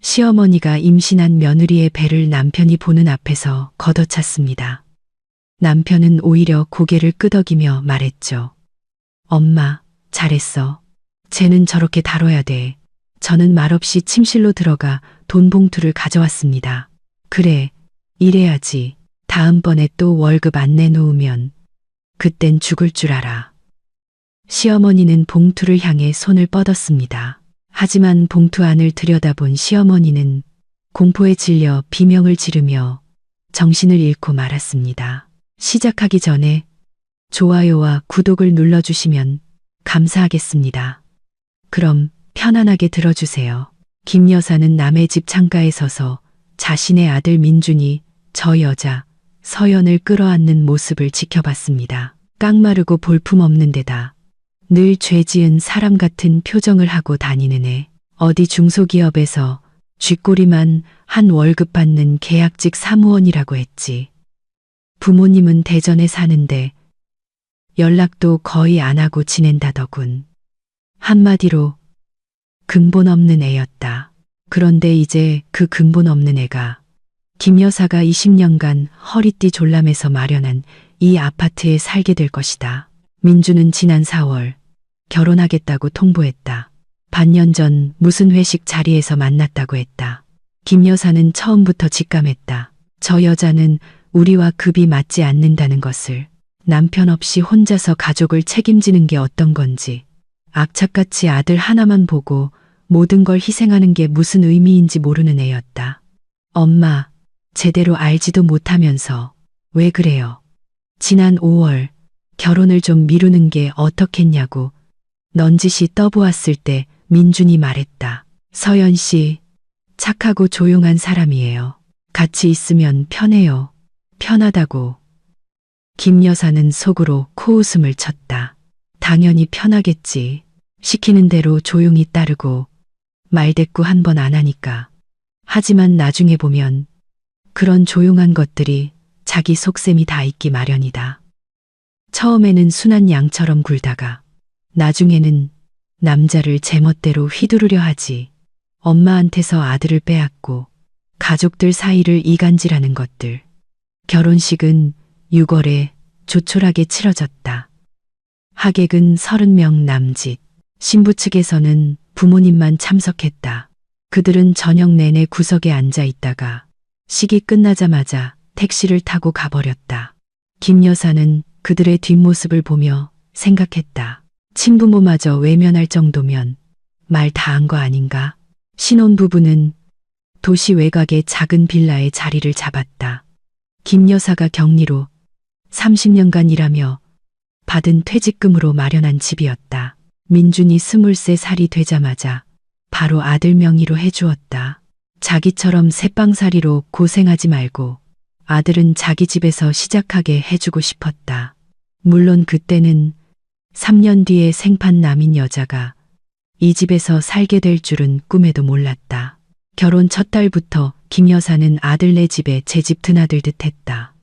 시어머니가 임신한 며느리의 배를 남편이 보는 앞에서 걷어찼습니다. 남편은 오히려 고개를 끄덕이며 말했죠. 엄마, 잘했어. 쟤는 저렇게 다뤄야 돼. 저는 말없이 침실로 들어가 돈 봉투를 가져왔습니다. 그래, 이래야지. 다음번에 또 월급 안 내놓으면 그땐 죽을 줄 알아. 시어머니는 봉투를 향해 손을 뻗었습니다. 하지만 봉투 안을 들여다본 시어머니는 공포에 질려 비명을 지르며 정신을 잃고 말았습니다. 시작하기 전에 좋아요와 구독을 눌러주시면 감사하겠습니다. 그럼 편안하게 들어주세요. 김 여사는 남의 집 창가에 서서 자신의 아들 민준이 저 여자 서연을 끌어안는 모습을 지켜봤습니다. 깡마르고 볼품없는 데다 늘 죄지은 사람 같은 표정을 하고 다니는 애. 어디 중소기업에서 쥐꼬리만 한 월급 받는 계약직 사무원이라고 했지. 부모님은 대전에 사는데 연락도 거의 안 하고 지낸다더군. 한마디로 근본 없는 애였다. 그런데 이제 그 근본 없는 애가 김 여사가 20년간 허리띠 졸라매서 마련한 이 아파트에 살게 될 것이다. 민주는 지난 4월 결혼하겠다고 통보했다. 반년 전 무슨 회식 자리에서 만났다고 했다. 김 여사는 처음부터 직감했다. 저 여자는 우리와 급이 맞지 않는다는 것을. 남편 없이 혼자서 가족을 책임지는 게 어떤 건지, 악착같이 아들 하나만 보고 모든 걸 희생하는 게 무슨 의미인지 모르는 애였다. 엄마, 제대로 알지도 못하면서 왜 그래요? 지난 5월 결혼을 좀 미루는 게 어떻겠냐고 넌지시 떠보았을 때 민준이 말했다. 서연 씨, 착하고 조용한 사람이에요. 같이 있으면 편해요. 편하다고. 김 여사는 속으로 코웃음을 쳤다. 당연히 편하겠지. 시키는 대로 조용히 따르고 말대꾸 한 번 안 하니까. 하지만 나중에 보면 그런 조용한 것들이 자기 속셈이 다 있기 마련이다. 처음에는 순한 양처럼 굴다가 나중에는 남자를 제멋대로 휘두르려 하지. 엄마한테서 아들을 빼앗고 가족들 사이를 이간질하는 것들. 결혼식은 6월에 조촐하게 치러졌다. 하객은 30명 남짓. 신부 측에서는 부모님만 참석했다. 그들은 저녁 내내 구석에 앉아 있다가 식이 끝나자마자 택시를 타고 가버렸다. 김 여사는 그들의 뒷모습을 보며 생각했다. 친부모마저 외면할 정도면 말 다 한 거 아닌가? 신혼부부는 도시 외곽의 작은 빌라에 자리를 잡았다. 김 여사가 격리로 30년간 일하며 받은 퇴직금으로 마련한 집이었다. 민준이 23살이 되자마자 바로 아들 명의로 해주었다. 자기처럼 새빵살이로 고생하지 말고 아들은 자기 집에서 시작하게 해주고 싶었다. 물론 그때는 3년 뒤에 생판 남인 여자가 이 집에서 살게 될 줄은 꿈에도 몰랐다. 결혼 첫 달부터 김 여사는 아들네 집에 제 집 드나들듯 했다.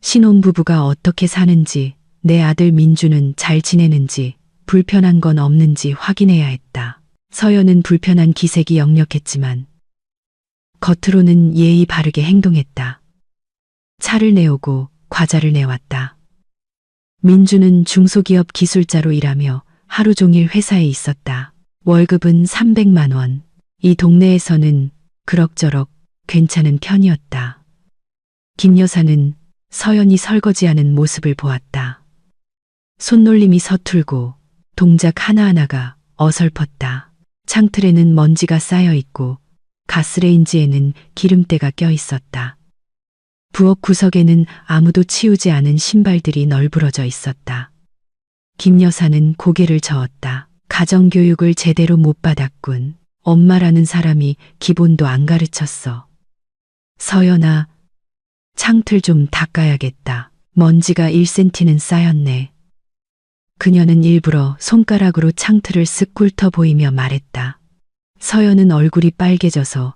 신혼부부가 어떻게 사는지, 내 아들 민주는 잘 지내는지, 불편한 건 없는지 확인해야 했다. 서연은 불편한 기색이 역력했지만 겉으로는 예의 바르게 행동했다. 차를 내오고 과자를 내왔다. 민주는 중소기업 기술자로 일하며 하루 종일 회사에 있었다. 월급은 300만 원. 이 동네에서는 그럭저럭 괜찮은 편이었다. 김 여사는 서연이 설거지하는 모습을 보았다. 손놀림이 서툴고 동작 하나하나가 어설펐다. 창틀에는 먼지가 쌓여 있고 가스레인지에는 기름때가 껴 있었다. 부엌 구석에는 아무도 치우지 않은 신발들이 널브러져 있었다. 김 여사는 고개를 저었다. 가정교육을 제대로 못 받았군. 엄마라는 사람이 기본도 안 가르쳤어. 서연아, 창틀 좀 닦아야겠다. 먼지가 1cm는 쌓였네. 그녀는 일부러 손가락으로 창틀을 쓱 훑어 보이며 말했다. 서연은 얼굴이 빨개져서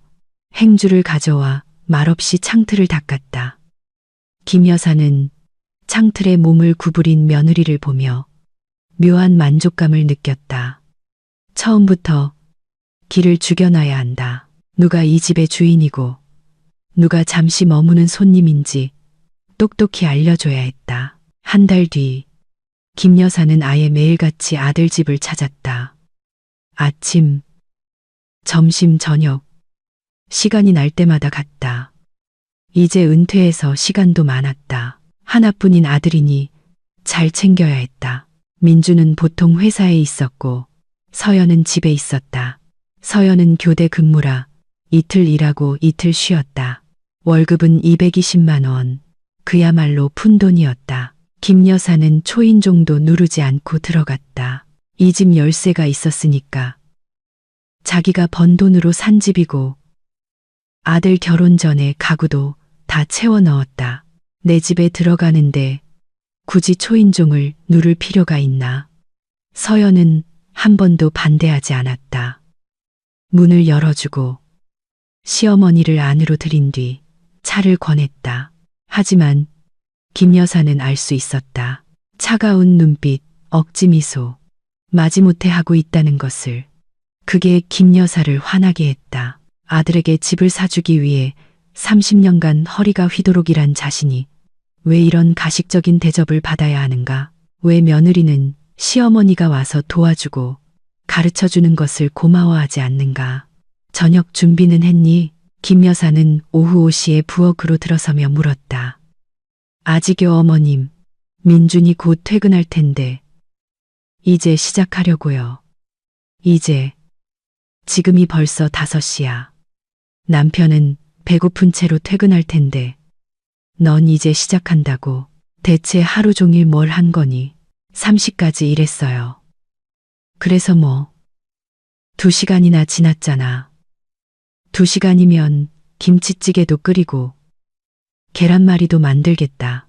행주를 가져와 말없이 창틀을 닦았다. 김 여사는 창틀에 몸을 구부린 며느리를 보며 묘한 만족감을 느꼈다. 처음부터 길을 죽여놔야 한다. 누가 이 집의 주인이고 누가 잠시 머무는 손님인지 똑똑히 알려줘야 했다. 한 달 뒤, 김 여사는 아예 매일같이 아들 집을 찾았다. 아침, 점심, 저녁, 시간이 날 때마다 갔다. 이제 은퇴해서 시간도 많았다. 하나뿐인 아들이니 잘 챙겨야 했다. 민주는 보통 회사에 있었고 서연은 집에 있었다. 서연은 교대 근무라 이틀 일하고 이틀 쉬었다. 월급은 220만 원. 그야말로 푼돈이었다. 김 여사는 초인종도 누르지 않고 들어갔다. 이 집 열쇠가 있었으니까. 자기가 번 돈으로 산 집이고 아들 결혼 전에 가구도 다 채워 넣었다. 내 집에 들어가는데 굳이 초인종을 누를 필요가 있나? 서연은 한 번도 반대하지 않았다. 문을 열어주고 시어머니를 안으로 들인 뒤 차를 권했다. 하지만 김 여사는 알 수 있었다. 차가운 눈빛, 억지 미소, 마지못해 하고 있다는 것을. 그게 김 여사를 화나게 했다. 아들에게 집을 사주기 위해 30년간 허리가 휘도록 일한 자신이 왜 이런 가식적인 대접을 받아야 하는가? 왜 며느리는 시어머니가 와서 도와주고 가르쳐주는 것을 고마워하지 않는가? 저녁 준비는 했니? 김 여사는 오후 5시에 부엌으로 들어서며 물었다. 아직요, 어머님. 민준이 곧 퇴근할 텐데. 이제 시작하려고요. 이제. 지금이 벌써 5시야. 남편은 배고픈 채로 퇴근할 텐데. 넌 이제 시작한다고. 대체 하루 종일 뭘 한 거니? 3시까지 일했어요. 그래서 뭐. 2시간이나 지났잖아. 2시간이면 김치찌개도 끓이고 계란말이도 만들겠다.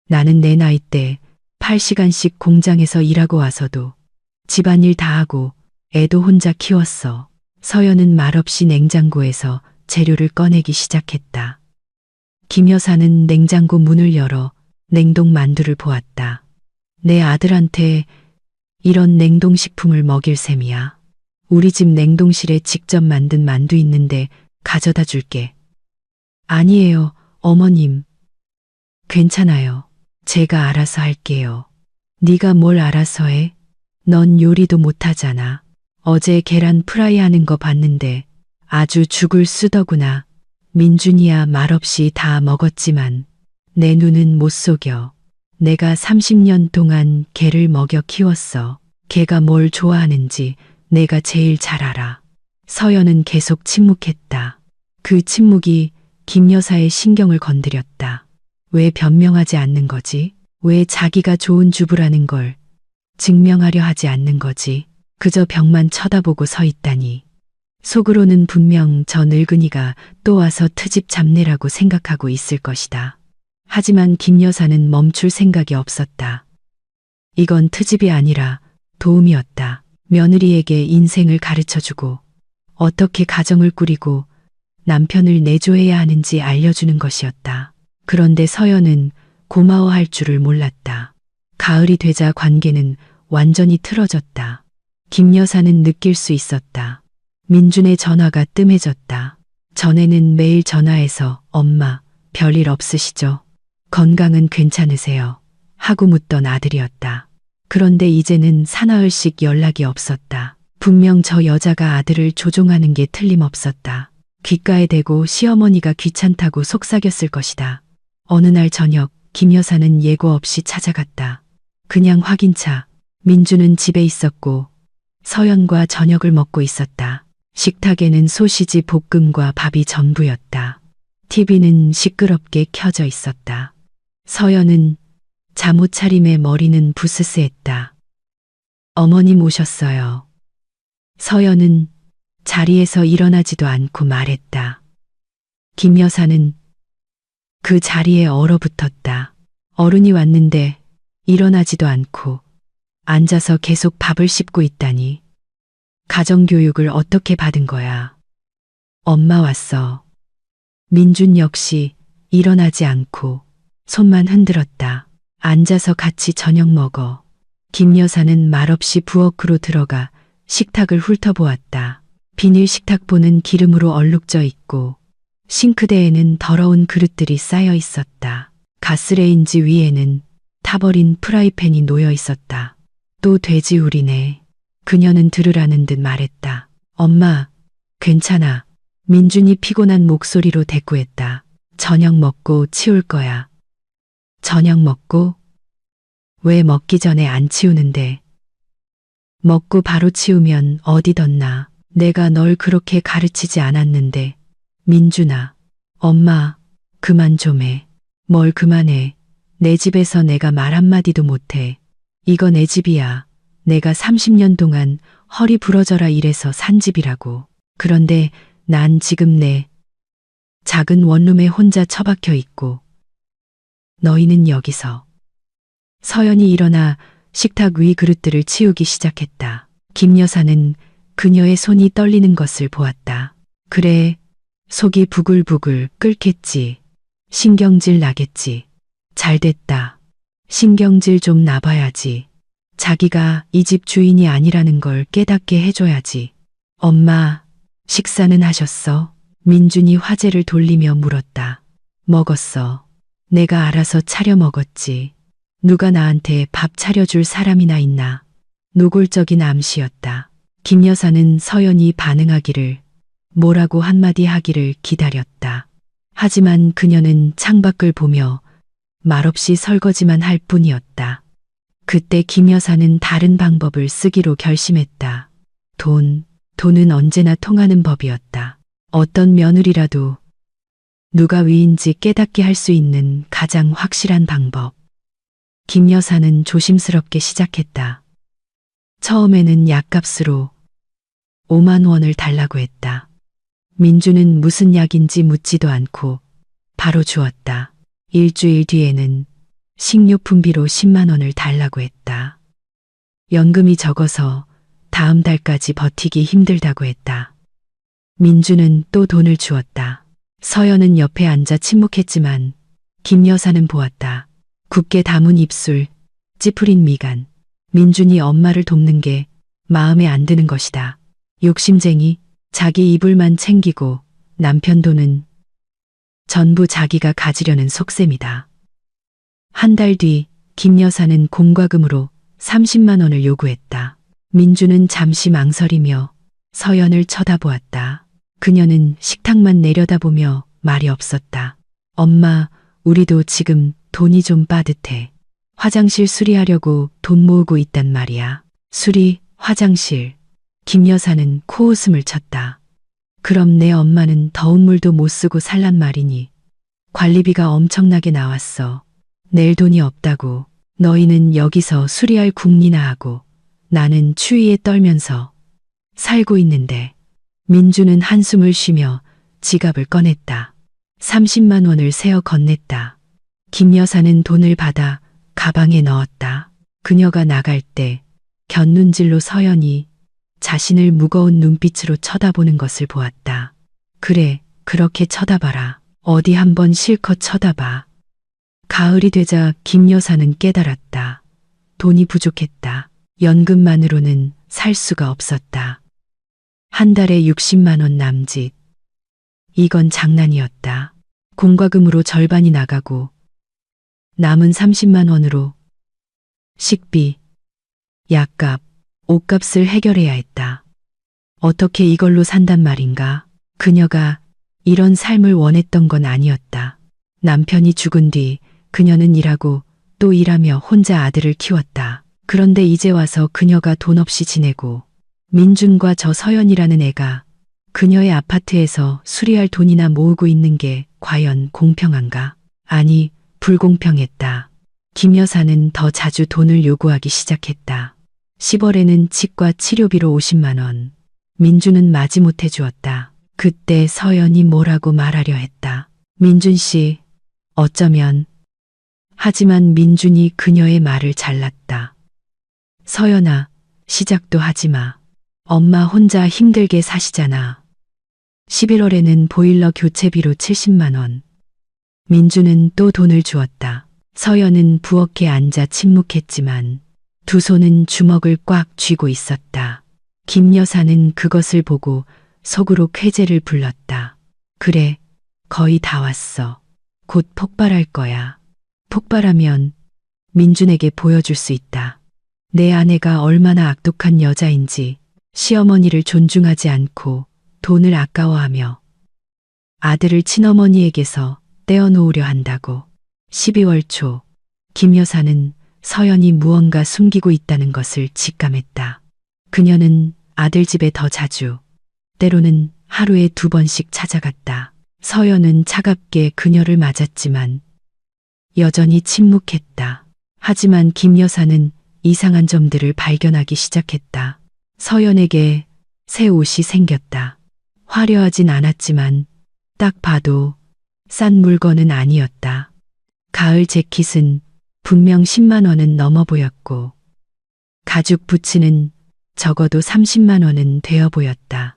나는 내 나이 때 8시간씩 공장에서 일하고 와서도 집안일 다 하고 애도 혼자 키웠어. 서연은 말없이 냉장고에서 재료를 꺼내기 시작했다. 김 여사는 냉장고 문을 열어 냉동 만두를 보았다. 내 아들한테 이런 냉동식품을 먹일 셈이야. 우리 집 냉동실에 직접 만든 만두 있는데 가져다 줄게. 아니에요, 어머님. 괜찮아요. 제가 알아서 할게요. 네가 뭘 알아서 해? 넌 요리도 못하잖아. 어제 계란 프라이 하는 거 봤는데 아주 죽을 쓰더구나. 민준이야 말없이 다 먹었지만 내 눈은 못 속여. 내가 30년 동안 개를 먹여 키웠어. 개가 뭘 좋아하는지 내가 제일 잘 알아. 서연은 계속 침묵했다. 그 침묵이 김 여사의 신경을 건드렸다. 왜 변명하지 않는 거지? 왜 자기가 좋은 주부라는 걸 증명하려 하지 않는 거지? 그저 벽만 쳐다보고 서 있다니. 속으로는 분명 저 늙은이가 또 와서 트집 잡내라고 생각하고 있을 것이다. 하지만 김 여사는 멈출 생각이 없었다. 이건 트집이 아니라 도움이었다. 며느리에게 인생을 가르쳐주고 어떻게 가정을 꾸리고 남편을 내조해야 하는지 알려주는 것이었다. 그런데 서연은 고마워할 줄을 몰랐다. 가을이 되자 관계는 완전히 틀어졌다. 김 여사는 느낄 수 있었다. 민준의 전화가 뜸해졌다. 전에는 매일 전화해서 엄마, 별일 없으시죠? 건강은 괜찮으세요? 하고 묻던 아들이었다. 그런데 이제는 사나흘씩 연락이 없었다. 분명 저 여자가 아들을 조종하는 게 틀림없었다. 귓가에 대고 시어머니가 귀찮다고 속삭였을 것이다. 어느 날 저녁 김 여사는 예고 없이 찾아갔다. 그냥 확인차. 민주는 집에 있었고 서연과 저녁을 먹고 있었다. 식탁에는 소시지 볶음과 밥이 전부였다. TV는 시끄럽게 켜져 있었다. 서연은 잠옷 차림에 머리는 부스스했다. 어머님 오셨어요. 서연은 자리에서 일어나지도 않고 말했다. 김 여사는 그 자리에 얼어붙었다. 어른이 왔는데 일어나지도 않고 앉아서 계속 밥을 씹고 있다니. 가정교육을 어떻게 받은 거야? 엄마 왔어. 민준 역시 일어나지 않고 손만 흔들었다. 앉아서 같이 저녁 먹어. 김 여사는 말없이 부엌으로 들어가 식탁을 훑어보았다. 비닐 식탁보는 기름으로 얼룩져 있고 싱크대에는 더러운 그릇들이 쌓여 있었다. 가스레인지 위에는 타버린 프라이팬이 놓여 있었다. 또 돼지우리네. 그녀는 들으라는 듯 말했다. 엄마, 괜찮아. 민준이 피곤한 목소리로 대꾸했다. 저녁 먹고 치울 거야. 저녁 먹고? 왜 먹기 전에 안 치우는데? 먹고 바로 치우면 어디 덧나. 내가 널 그렇게 가르치지 않았는데. 민준아, 엄마, 그만 좀 해. 뭘 그만해. 내 집에서 내가 말 한마디도 못해. 이거 내 집이야. 내가 30년 동안 허리 부러져라 일해서 산 집이라고. 그런데 난 지금 내 작은 원룸에 혼자 처박혀 있고 너희는 여기서. 서연이 일어나 식탁 위 그릇들을 치우기 시작했다. 김 여사는 그녀의 손이 떨리는 것을 보았다. 그래, 속이 부글부글 끓겠지. 신경질 나겠지. 잘됐다. 신경질 좀 나봐야지. 자기가 이 집 주인이 아니라는 걸 깨닫게 해줘야지. 엄마, 식사는 하셨어? 민준이 화제를 돌리며 물었다. 먹었어. 내가 알아서 차려 먹었지. 누가 나한테 밥 차려줄 사람이나 있나. 노골적인 암시였다. 김 여사는 서연이 반응하기를, 뭐라고 한마디 하기를 기다렸다. 하지만 그녀는 창밖을 보며 말없이 설거지만 할 뿐이었다. 그때 김 여사는 다른 방법을 쓰기로 결심했다. 돈은 언제나 통하는 법이었다. 어떤 며느리라도 누가 위인지 깨닫게 할 수 있는 가장 확실한 방법. 김 여사는 조심스럽게 시작했다. 처음에는 약값으로 5만 원을 달라고 했다. 민주는 무슨 약인지 묻지도 않고 바로 주었다. 일주일 뒤에는 식료품비로 10만 원을 달라고 했다. 연금이 적어서 다음 달까지 버티기 힘들다고 했다. 민주는 또 돈을 주었다. 서연은 옆에 앉아 침묵했지만 김 여사는 보았다. 굳게 담은 입술, 찌푸린 미간. 민준이 엄마를 돕는 게 마음에 안 드는 것이다. 욕심쟁이, 자기 이불만 챙기고 남편 돈은 전부 자기가 가지려는 속셈이다. 한 달 뒤 김 여사는 공과금으로 30만 원을 요구했다. 민주는 잠시 망설이며 서연을 쳐다보았다. 그녀는 식탁만 내려다보며 말이 없었다. 엄마, 우리도 지금 돈이 좀 빠듯해. 화장실 수리하려고 돈 모으고 있단 말이야. 수리, 화장실. 김 여사는 코웃음을 쳤다. 그럼 내 엄마는 더운 물도 못 쓰고 살란 말이니. 관리비가 엄청나게 나왔어. 낼 돈이 없다고. 너희는 여기서 수리할 궁리나 하고 나는 추위에 떨면서 살고 있는데. 민주는 한숨을 쉬며 지갑을 꺼냈다. 30만 원을 세어 건넸다. 김 여사는 돈을 받아 가방에 넣었다. 그녀가 나갈 때 곁눈질로 서연이 자신을 무거운 눈빛으로 쳐다보는 것을 보았다. 그래, 그렇게 쳐다봐라. 어디 한번 실컷 쳐다봐. 가을이 되자 김 여사는 깨달았다. 돈이 부족했다. 연금만으로는 살 수가 없었다. 한 달에 60만 원 남짓. 이건 장난이었다. 공과금으로 절반이 나가고 남은 30만 원으로 식비, 약값, 옷값을 해결해야 했다. 어떻게 이걸로 산단 말인가? 그녀가 이런 삶을 원했던 건 아니었다. 남편이 죽은 뒤 그녀는 일하고 또 일하며 혼자 아들을 키웠다. 그런데 이제 와서 그녀가 돈 없이 지내고 민준과 저 서연이라는 애가 그녀의 아파트에서 수리할 돈이나 모으고 있는 게 과연 공평한가? 아니, 불공평했다. 김 여사는 더 자주 돈을 요구하기 시작했다. 10월에는 치과 치료비로 50만 원. 민준은 마지못해 주었다. 그때 서연이 뭐라고 말하려 했다. 민준 씨, 어쩌면. 하지만 민준이 그녀의 말을 잘랐다. 서연아, 시작도 하지 마. 엄마 혼자 힘들게 사시잖아. 11월에는 보일러 교체비로 70만 원. 민주는 또 돈을 주었다. 서연은 부엌에 앉아 침묵했지만 두 손은 주먹을 꽉 쥐고 있었다. 김 여사는 그것을 보고 속으로 쾌재를 불렀다. 그래, 거의 다 왔어. 곧 폭발할 거야. 폭발하면 민준에게 보여줄 수 있다. 내 아내가 얼마나 악독한 여자인지, 시어머니를 존중하지 않고 돈을 아까워하며 아들을 친어머니에게서 떼어놓으려 한다고. 12월 초, 김 여사는 서연이 무언가 숨기고 있다는 것을 직감했다. 그녀는 아들 집에 더 자주, 때로는 하루에 2번씩 찾아갔다. 서연은 차갑게 그녀를 맞았지만 여전히 침묵했다. 하지만 김 여사는 이상한 점들을 발견하기 시작했다. 서연에게 새 옷이 생겼다. 화려하진 않았지만 딱 봐도 싼 물건은 아니었다. 가을 재킷은 분명 10만 원은 넘어 보였고 가죽 부츠는 적어도 30만 원은 되어 보였다.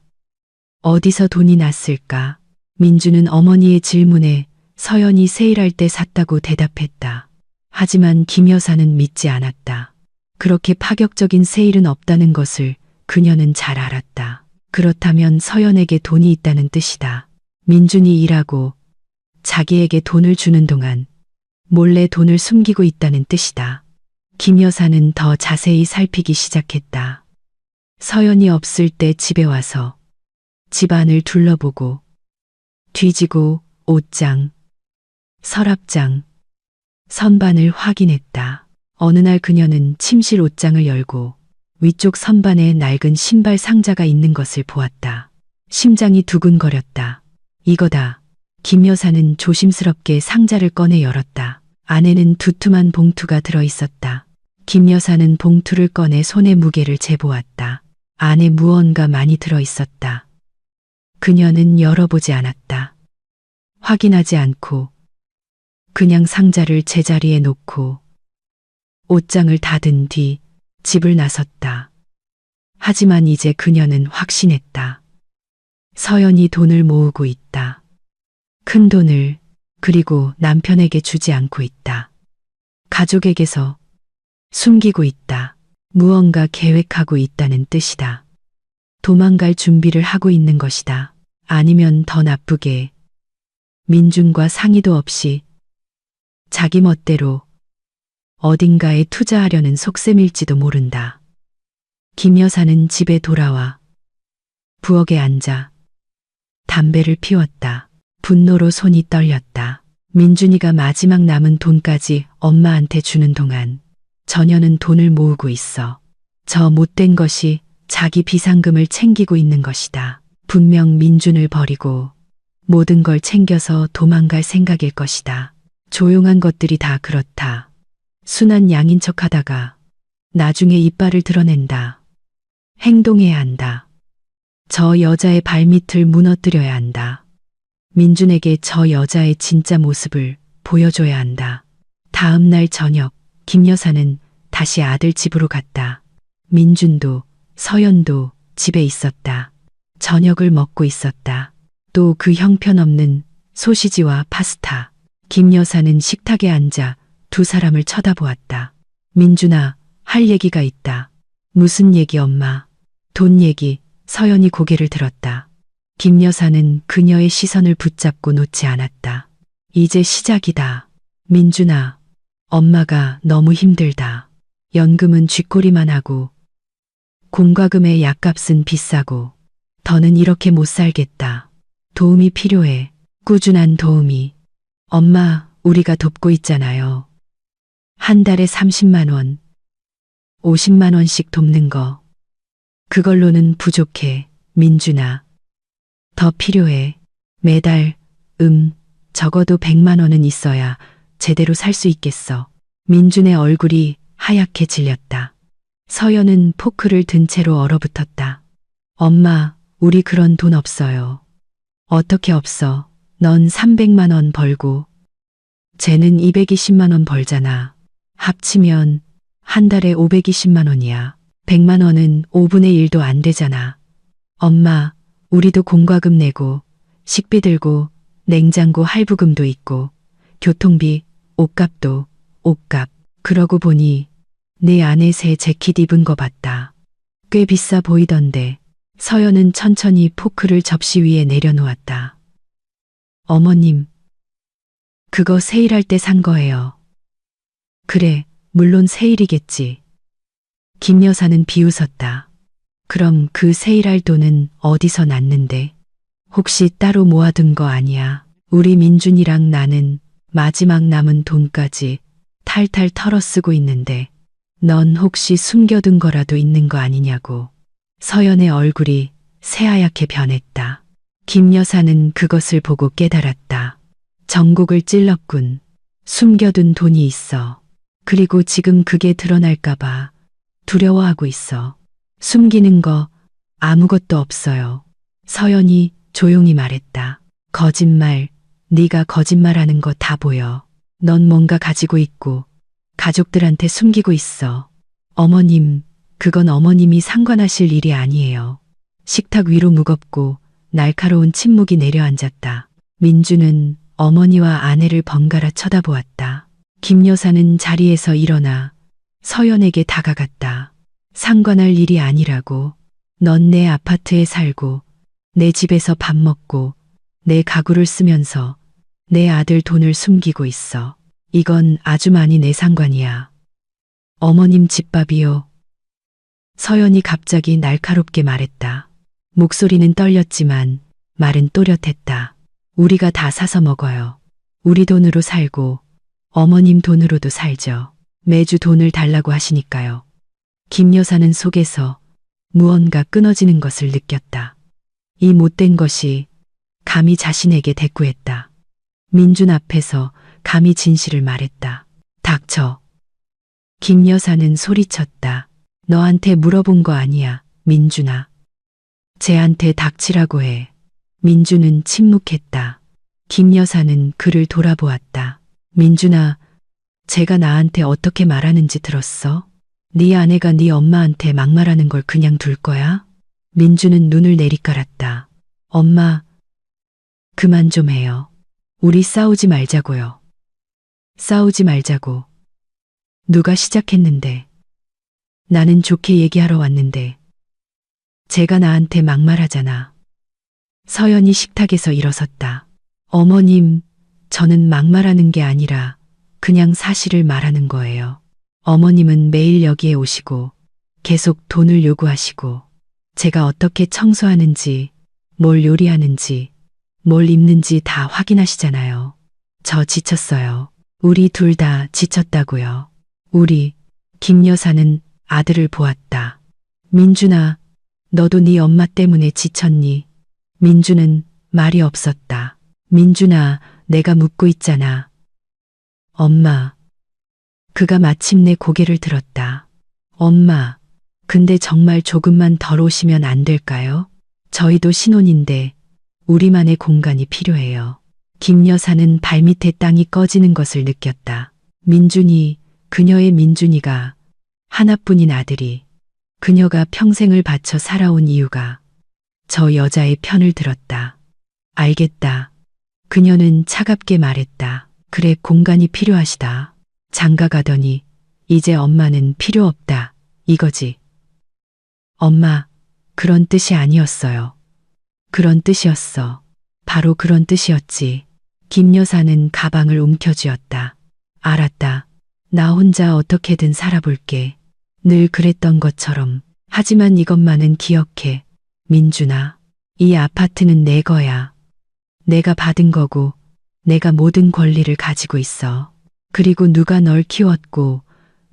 어디서 돈이 났을까? 민주는 어머니의 질문에 서연이 세일할 때 샀다고 대답했다. 하지만 김 여사는 믿지 않았다. 그렇게 파격적인 세일은 없다는 것을 그녀는 잘 알았다. 그렇다면 서연에게 돈이 있다는 뜻이다. 민준이 일하고 자기에게 돈을 주는 동안 몰래 돈을 숨기고 있다는 뜻이다. 김 여사는 더 자세히 살피기 시작했다. 서연이 없을 때 집에 와서 집안을 둘러보고 뒤지고 옷장, 서랍장, 선반을 확인했다. 어느 날 그녀는 침실 옷장을 열고 위쪽 선반에 낡은 신발 상자가 있는 것을 보았다. 심장이 두근거렸다. 이거다. 김 여사는 조심스럽게 상자를 꺼내 열었다. 안에는 두툼한 봉투가 들어 있었다. 김 여사는 봉투를 꺼내 손의 무게를 재보았다. 안에 무언가 많이 들어 있었다. 그녀는 열어보지 않았다. 확인하지 않고 그냥 상자를 제자리에 놓고 옷장을 닫은 뒤 집을 나섰다. 하지만 이제 그녀는 확신했다. 서연이 돈을 모으고 있다. 큰 돈을, 그리고 남편에게 주지 않고 있다. 가족에게서 숨기고 있다. 무언가 계획하고 있다는 뜻이다. 도망갈 준비를 하고 있는 것이다. 아니면 더 나쁘게 민준과 상의도 없이 자기 멋대로 어딘가에 투자하려는 속셈일지도 모른다. 김 여사는 집에 돌아와 부엌에 앉아 담배를 피웠다. 분노로 손이 떨렸다. 민준이가 마지막 남은 돈까지 엄마한테 주는 동안 저녀는 돈을 모으고 있어. 저 못된 것이 자기 비상금을 챙기고 있는 것이다. 분명 민준을 버리고 모든 걸 챙겨서 도망갈 생각일 것이다. 조용한 것들이 다 그렇다. 순한 양인 척하다가 나중에 이빨을 드러낸다. 행동해야 한다. 저 여자의 발밑을 무너뜨려야 한다. 민준에게 저 여자의 진짜 모습을 보여줘야 한다. 다음 날 저녁, 김 여사는 다시 아들 집으로 갔다. 민준도 서연도 집에 있었다. 저녁을 먹고 있었다. 또 그 형편없는 소시지와 파스타. 김 여사는 식탁에 앉아 두 사람을 쳐다보았다. 민준아, 할 얘기가 있다. 무슨 얘기 엄마? 돈 얘기. 서연이 고개를 들었다. 김 여사는 그녀의 시선을 붙잡고 놓지 않았다. 이제 시작이다. 민준아, 엄마가 너무 힘들다. 연금은 쥐꼬리만 하고 공과금의 약값은 비싸고 더는 이렇게 못 살겠다. 도움이 필요해. 꾸준한 도움이. 엄마, 우리가 돕고 있잖아요. 한 달에 30만 원, 50만 원씩 돕는 거. 그걸로는 부족해, 민준아. 더 필요해. 매달, 적어도 100만 원은 있어야 제대로 살 수 있겠어. 민준의 얼굴이 하얗게 질렸다. 서연은 포크를 든 채로 얼어붙었다. 엄마, 우리 그런 돈 없어요. 어떻게 없어? 넌 300만 원 벌고 쟤는 220만 원 벌잖아. 합치면 한 달에 520만 원이야. 100만 원은 5분의 1도 안 되잖아. 엄마, 우리도 공과금 내고 식비 들고 냉장고 할부금도 있고 교통비, 옷값도 옷값. 그러고 보니 내 아내 새 재킷 입은 거 봤다. 꽤 비싸 보이던데 서연은 천천히 포크를 접시 위에 내려놓았다. 어머님, 그거 세일할 때 산 거예요. 그래, 물론 세일이겠지. 김 여사는 비웃었다. 그럼 그 세일할 돈은 어디서 났는데? 혹시 따로 모아둔 거 아니야? 우리 민준이랑 나는 마지막 남은 돈까지 탈탈 털어 쓰고 있는데 넌 혹시 숨겨둔 거라도 있는 거 아니냐고. 서연의 얼굴이 새하얗게 변했다. 김 여사는 그것을 보고 깨달았다. 전곡을 찔렀군. 숨겨둔 돈이 있어. 그리고 지금 그게 드러날까봐 두려워하고 있어. 숨기는 거 아무것도 없어요. 서연이 조용히 말했다. 거짓말, 네가 거짓말하는 거 다 보여. 넌 뭔가 가지고 있고 가족들한테 숨기고 있어. 어머님, 그건 어머님이 상관하실 일이 아니에요. 식탁 위로 무겁고 날카로운 침묵이 내려앉았다. 민주는 어머니와 아내를 번갈아 쳐다보았다. 김 여사는 자리에서 일어나 서연에게 다가갔다. 상관할 일이 아니라고. 넌 내 아파트에 살고 내 집에서 밥 먹고 내 가구를 쓰면서 내 아들 돈을 숨기고 있어. 이건 아주 많이 내 상관이야. 어머님 집밥이요. 서연이 갑자기 날카롭게 말했다. 목소리는 떨렸지만 말은 또렷했다. 우리가 다 사서 먹어요. 우리 돈으로 살고 어머님 돈으로도 살죠. 매주 돈을 달라고 하시니까요. 김 여사는 속에서 무언가 끊어지는 것을 느꼈다. 이 못된 것이 감히 자신에게 대꾸했다. 민준 앞에서 감히 진실을 말했다. 닥쳐. 김 여사는 소리쳤다. 너한테 물어본 거 아니야, 민준아. 쟤한테 닥치라고 해. 민준은 침묵했다. 김 여사는 그를 돌아보았다. 민준아, 쟤가 나한테 어떻게 말하는지 들었어? 네 아내가 네 엄마한테 막말하는 걸 그냥 둘 거야? 민준은 눈을 내리깔았다. 엄마, 그만 좀 해요. 우리 싸우지 말자고요. 싸우지 말자고. 누가 시작했는데. 나는 좋게 얘기하러 왔는데. 쟤가 나한테 막말하잖아. 서연이 식탁에서 일어섰다. 어머님, 저는 막말하는 게 아니라 그냥 사실을 말하는 거예요. 어머님은 매일 여기에 오시고 계속 돈을 요구하시고 제가 어떻게 청소하는지, 뭘 요리하는지, 뭘 입는지 다 확인하시잖아요. 저 지쳤어요. 우리 둘 다 지쳤다고요. 김 여사는 아들을 보았다. 민준아, 너도 네 엄마 때문에 지쳤니? 민준은 말이 없었다. 민준아, 내가 묻고 있잖아. 엄마. 그가 마침내 고개를 들었다. 엄마, 근데 정말 조금만 덜 오시면 안 될까요? 저희도 신혼인데 우리만의 공간이 필요해요. 김 여사는 발밑에 땅이 꺼지는 것을 느꼈다. 민준이, 그녀의 민준이가 하나뿐인 아들이, 그녀가 평생을 바쳐 살아온 이유가 저 여자의 편을 들었다. 알겠다. 그녀는 차갑게 말했다. 그래, 공간이 필요하시다. 장가 가더니 이제 엄마는 필요 없다. 이거지. 엄마, 그런 뜻이 아니었어요. 그런 뜻이었어. 바로 그런 뜻이었지. 김 여사는 가방을 움켜쥐었다. 알았다. 나 혼자 어떻게든 살아볼게. 늘 그랬던 것처럼. 하지만 이것만은 기억해. 민준아, 이 아파트는 내 거야. 내가 받은 거고 내가 모든 권리를 가지고 있어. 그리고 누가 널 키웠고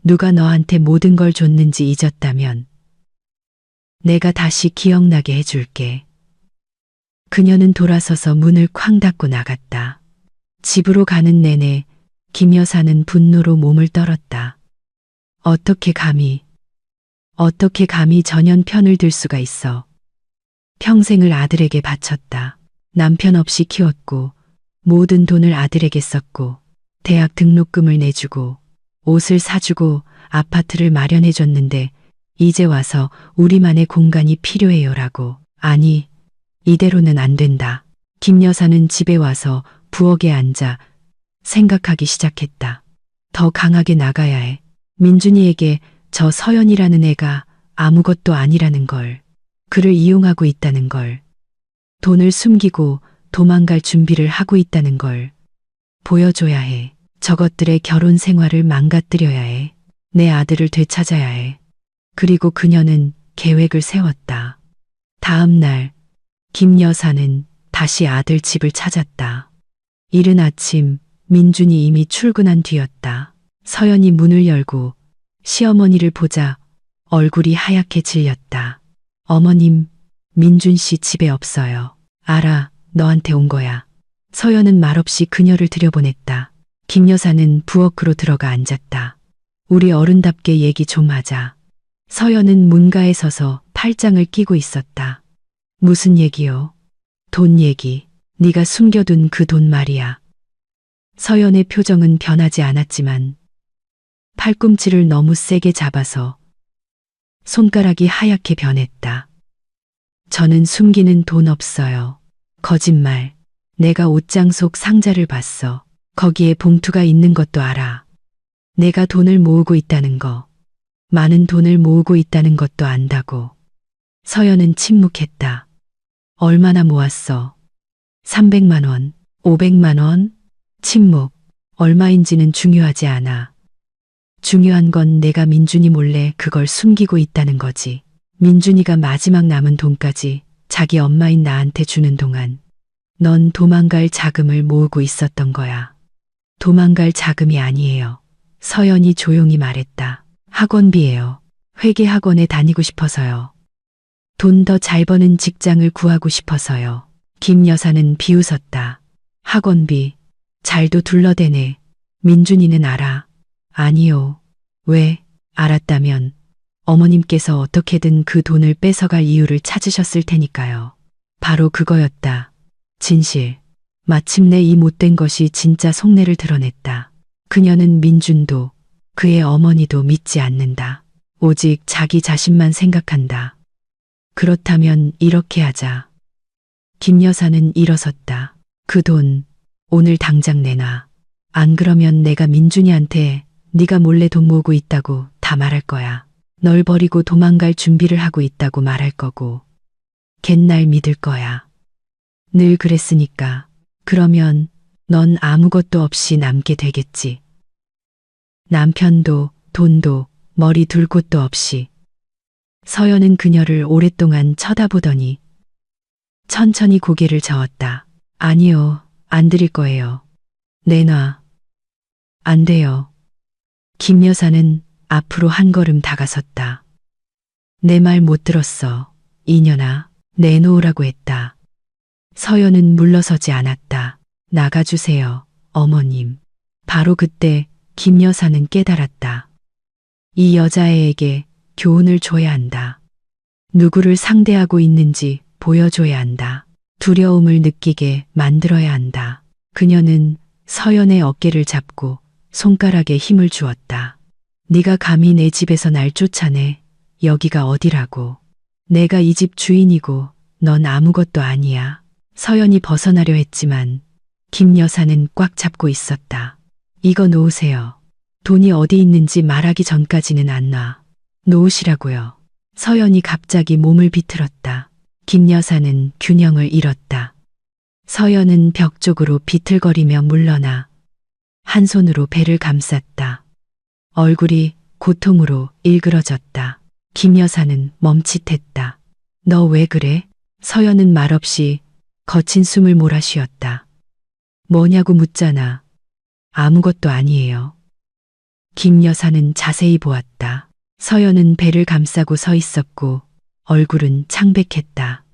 누가 너한테 모든 걸 줬는지 잊었다면 내가 다시 기억나게 해줄게. 그녀는 돌아서서 문을 쾅 닫고 나갔다. 집으로 가는 내내 김 여사는 분노로 몸을 떨었다. 어떻게 감히 전현 편을 들 수가 있어. 평생을 아들에게 바쳤다. 남편 없이 키웠고 모든 돈을 아들에게 썼고 대학 등록금을 내주고 옷을 사주고 아파트를 마련해줬는데 이제 와서 우리만의 공간이 필요해요라고. 아니, 이대로는 안 된다. 김 여사는 집에 와서 부엌에 앉아 생각하기 시작했다. 더 강하게 나가야 해. 민준이에게 저 서연이라는 애가 아무것도 아니라는 걸 그를 이용하고 있다는 걸, 돈을 숨기고 도망갈 준비를 하고 있다는 걸 보여줘야 해. 저것들의 결혼 생활을 망가뜨려야 해. 내 아들을 되찾아야 해. 그리고 그녀는 계획을 세웠다. 다음 날, 김 여사는 다시 아들 집을 찾았다. 이른 아침, 민준이 이미 출근한 뒤였다. 서연이 문을 열고 시어머니를 보자 얼굴이 하얗게 질렸다. 어머님, 민준 씨 집에 없어요. 알아, 너한테 온 거야. 서연은 말없이 그녀를 들여보냈다. 김 여사는 부엌으로 들어가 앉았다. 우리 어른답게 얘기 좀 하자. 서연은 문가에 서서 팔짱을 끼고 있었다. 무슨 얘기요? 돈 얘기. 네가 숨겨둔 그 돈 말이야. 서연의 표정은 변하지 않았지만 팔꿈치를 너무 세게 잡아서 손가락이 하얗게 변했다. 저는 숨기는 돈 없어요. 거짓말. 내가 옷장 속 상자를 봤어. 거기에 봉투가 있는 것도 알아. 내가 돈을 모으고 있다는 거. 많은 돈을 모으고 있다는 것도 안다고. 서연은 침묵했다. 얼마나 모았어? 300만 원, 500만 원? 침묵. 얼마인지는 중요하지 않아. 중요한 건 내가 민준이 몰래 그걸 숨기고 있다는 거지. 민준이가 마지막 남은 돈까지 자기 엄마인 나한테 주는 동안 넌 도망갈 자금을 모으고 있었던 거야. 도망갈 자금이 아니에요. 서연이 조용히 말했다. 학원비예요. 회계학원에 다니고 싶어서요. 돈 더 잘 버는 직장을 구하고 싶어서요. 김 여사는 비웃었다. 학원비. 잘도 둘러대네. 민준이는 알아. 아니요. 왜? 알았다면 어머님께서 어떻게든 그 돈을 뺏어갈 이유를 찾으셨을 테니까요. 바로 그거였다. 진실. 마침내 이 못된 것이 진짜 속내를 드러냈다. 그녀는 민준도 그의 어머니도 믿지 않는다. 오직 자기 자신만 생각한다. 그렇다면 이렇게 하자. 김 여사는 일어섰다. 그 돈 오늘 당장 내놔. 안 그러면 내가 민준이한테 네가 몰래 돈 모으고 있다고 다 말할 거야. 널 버리고 도망갈 준비를 하고 있다고 말할 거고. 걘 날 믿을 거야. 늘 그랬으니까. 그러면 넌 아무것도 없이 남게 되겠지. 남편도 돈도 머리 둘 곳도 없이. 서연은 그녀를 오랫동안 쳐다보더니 천천히 고개를 저었다. 아니요, 안 드릴 거예요. 내놔. 안 돼요. 김 여사는 앞으로 한 걸음 다가섰다. 내 말 못 들었어. 이년아, 내놓으라고 했다. 서연은 물러서지 않았다. 나가주세요, 어머님. 바로 그때 김 여사는 깨달았다. 이 여자애에게 교훈을 줘야 한다. 누구를 상대하고 있는지 보여줘야 한다. 두려움을 느끼게 만들어야 한다. 그녀는 서연의 어깨를 잡고 손가락에 힘을 주었다. 네가 감히 내 집에서 날 쫓아내. 여기가 어디라고. 내가 이 집 주인이고 넌 아무것도 아니야. 서연이 벗어나려 했지만 김 여사는 꽉 잡고 있었다. 이거 놓으세요. 돈이 어디 있는지 말하기 전까지는 안 놔. 놓으시라고요. 서연이 갑자기 몸을 비틀었다. 김 여사는 균형을 잃었다. 서연은 벽 쪽으로 비틀거리며 물러나 한 손으로 배를 감쌌다. 얼굴이 고통으로 일그러졌다. 김 여사는 멈칫했다. 너 왜 그래? 서연은 말없이 거친 숨을 몰아쉬었다. 뭐냐고 묻잖아. 아무것도 아니에요. 김 여사는 자세히 보았다. 서연은 배를 감싸고 서 있었고 얼굴은 창백했다.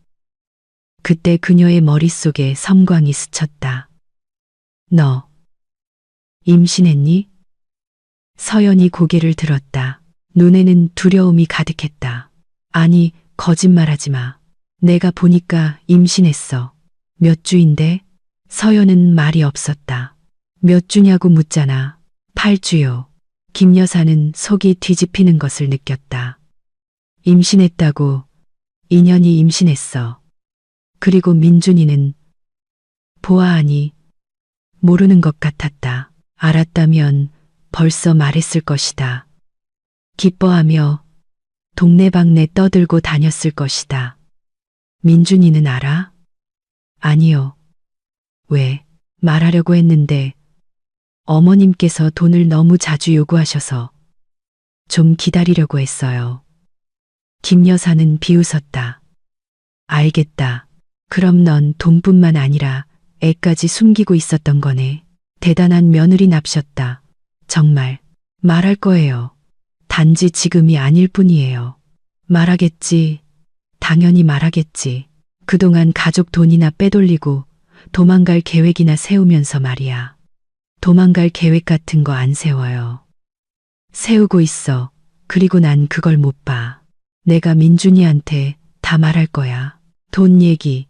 그때 그녀의 머릿속에 섬광이 스쳤다. 너 임신했니? 서연이 고개를 들었다. 눈에는 두려움이 가득했다. 아니, 거짓말하지 마. 내가 보니까 임신했어. 몇 주인데? 서연은 말이 없었다. 몇 주냐고 묻잖아. 8주요. 김 여사는 속이 뒤집히는 것을 느꼈다. 임신했다고. 인연이 임신했어. 그리고 민준이는 보아하니 모르는 것 같았다. 알았다면 벌써 말했을 것이다. 기뻐하며 동네방네 떠들고 다녔을 것이다. 민준이는 알아? 아니요. 왜? 말하려고 했는데 어머님께서 돈을 너무 자주 요구하셔서 좀 기다리려고 했어요. 김 여사는 비웃었다. 알겠다. 그럼 넌 돈뿐만 아니라 애까지 숨기고 있었던 거네. 대단한 며느리 납셨다. 정말 말할 거예요. 단지 지금이 아닐 뿐이에요. 말하겠지. 당연히 말하겠지. 그동안 가족 돈이나 빼돌리고 도망갈 계획이나 세우면서 말이야. 도망갈 계획 같은 거 안 세워요. 세우고 있어. 그리고 난 그걸 못 봐. 내가 민준이한테 다 말할 거야. 돈 얘기.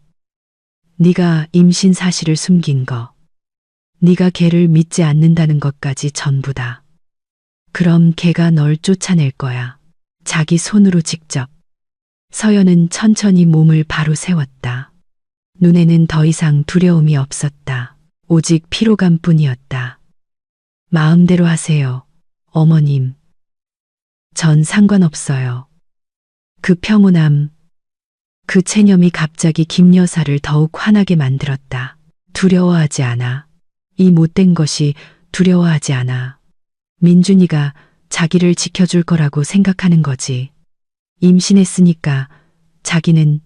네가 임신 사실을 숨긴 거. 네가 걔를 믿지 않는다는 것까지 전부 다. 그럼 걔가 널 쫓아낼 거야. 자기 손으로 직접. 서연은 천천히 몸을 바로 세웠다. 눈에는 더 이상 두려움이 없었다. 오직 피로감뿐이었다. 마음대로 하세요. 어머님. 전 상관없어요. 그 평온함, 그 체념이 갑자기 김 여사를 더욱 화나게 만들었다. 두려워하지 않아. 이 못된 것이 두려워하지 않아. 민준이가 자기를 지켜줄 거라고 생각하는 거지. 임신했으니까 자기는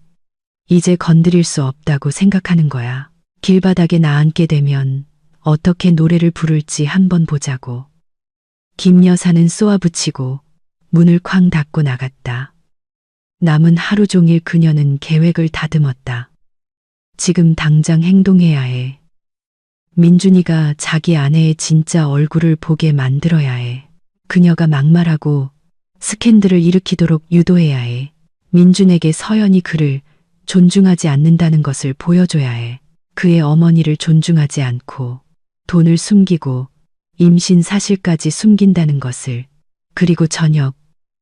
이제 건드릴 수 없다고 생각하는 거야. 길바닥에 나앉게 되면 어떻게 노래를 부를지 한번 보자고. 김 여사는 쏘아붙이고 문을 쾅 닫고 나갔다. 남은 하루 종일 그녀는 계획을 다듬었다. 지금 당장 행동해야 해. 민준이가 자기 아내의 진짜 얼굴을 보게 만들어야 해. 그녀가 막말하고 스캔들을 일으키도록 유도해야 해. 민준에게 서연이 그를 존중하지 않는다는 것을 보여줘야 해. 그의 어머니를 존중하지 않고 돈을 숨기고 임신 사실까지 숨긴다는 것을. 그리고 저녁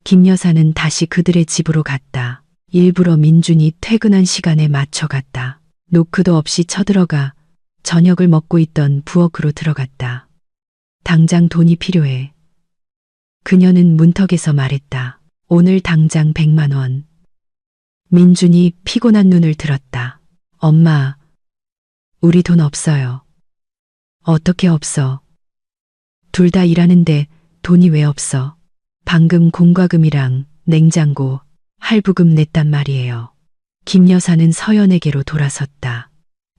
김 여사는 다시 그들의 집으로 갔다. 일부러 민준이 퇴근한 시간에 맞춰 갔다. 노크도 없이 쳐들어가 저녁을 먹고 있던 부엌으로 들어갔다. 당장 돈이 필요해. 그녀는 문턱에서 말했다. 오늘 당장 100만 원. 민준이 피곤한 눈을 들었다. 엄마, 우리 돈 없어요. 어떻게 없어? 둘 다 일하는데 돈이 왜 없어? 방금 공과금이랑 냉장고, 할부금 냈단 말이에요. 김 여사는 서연에게로 돌아섰다.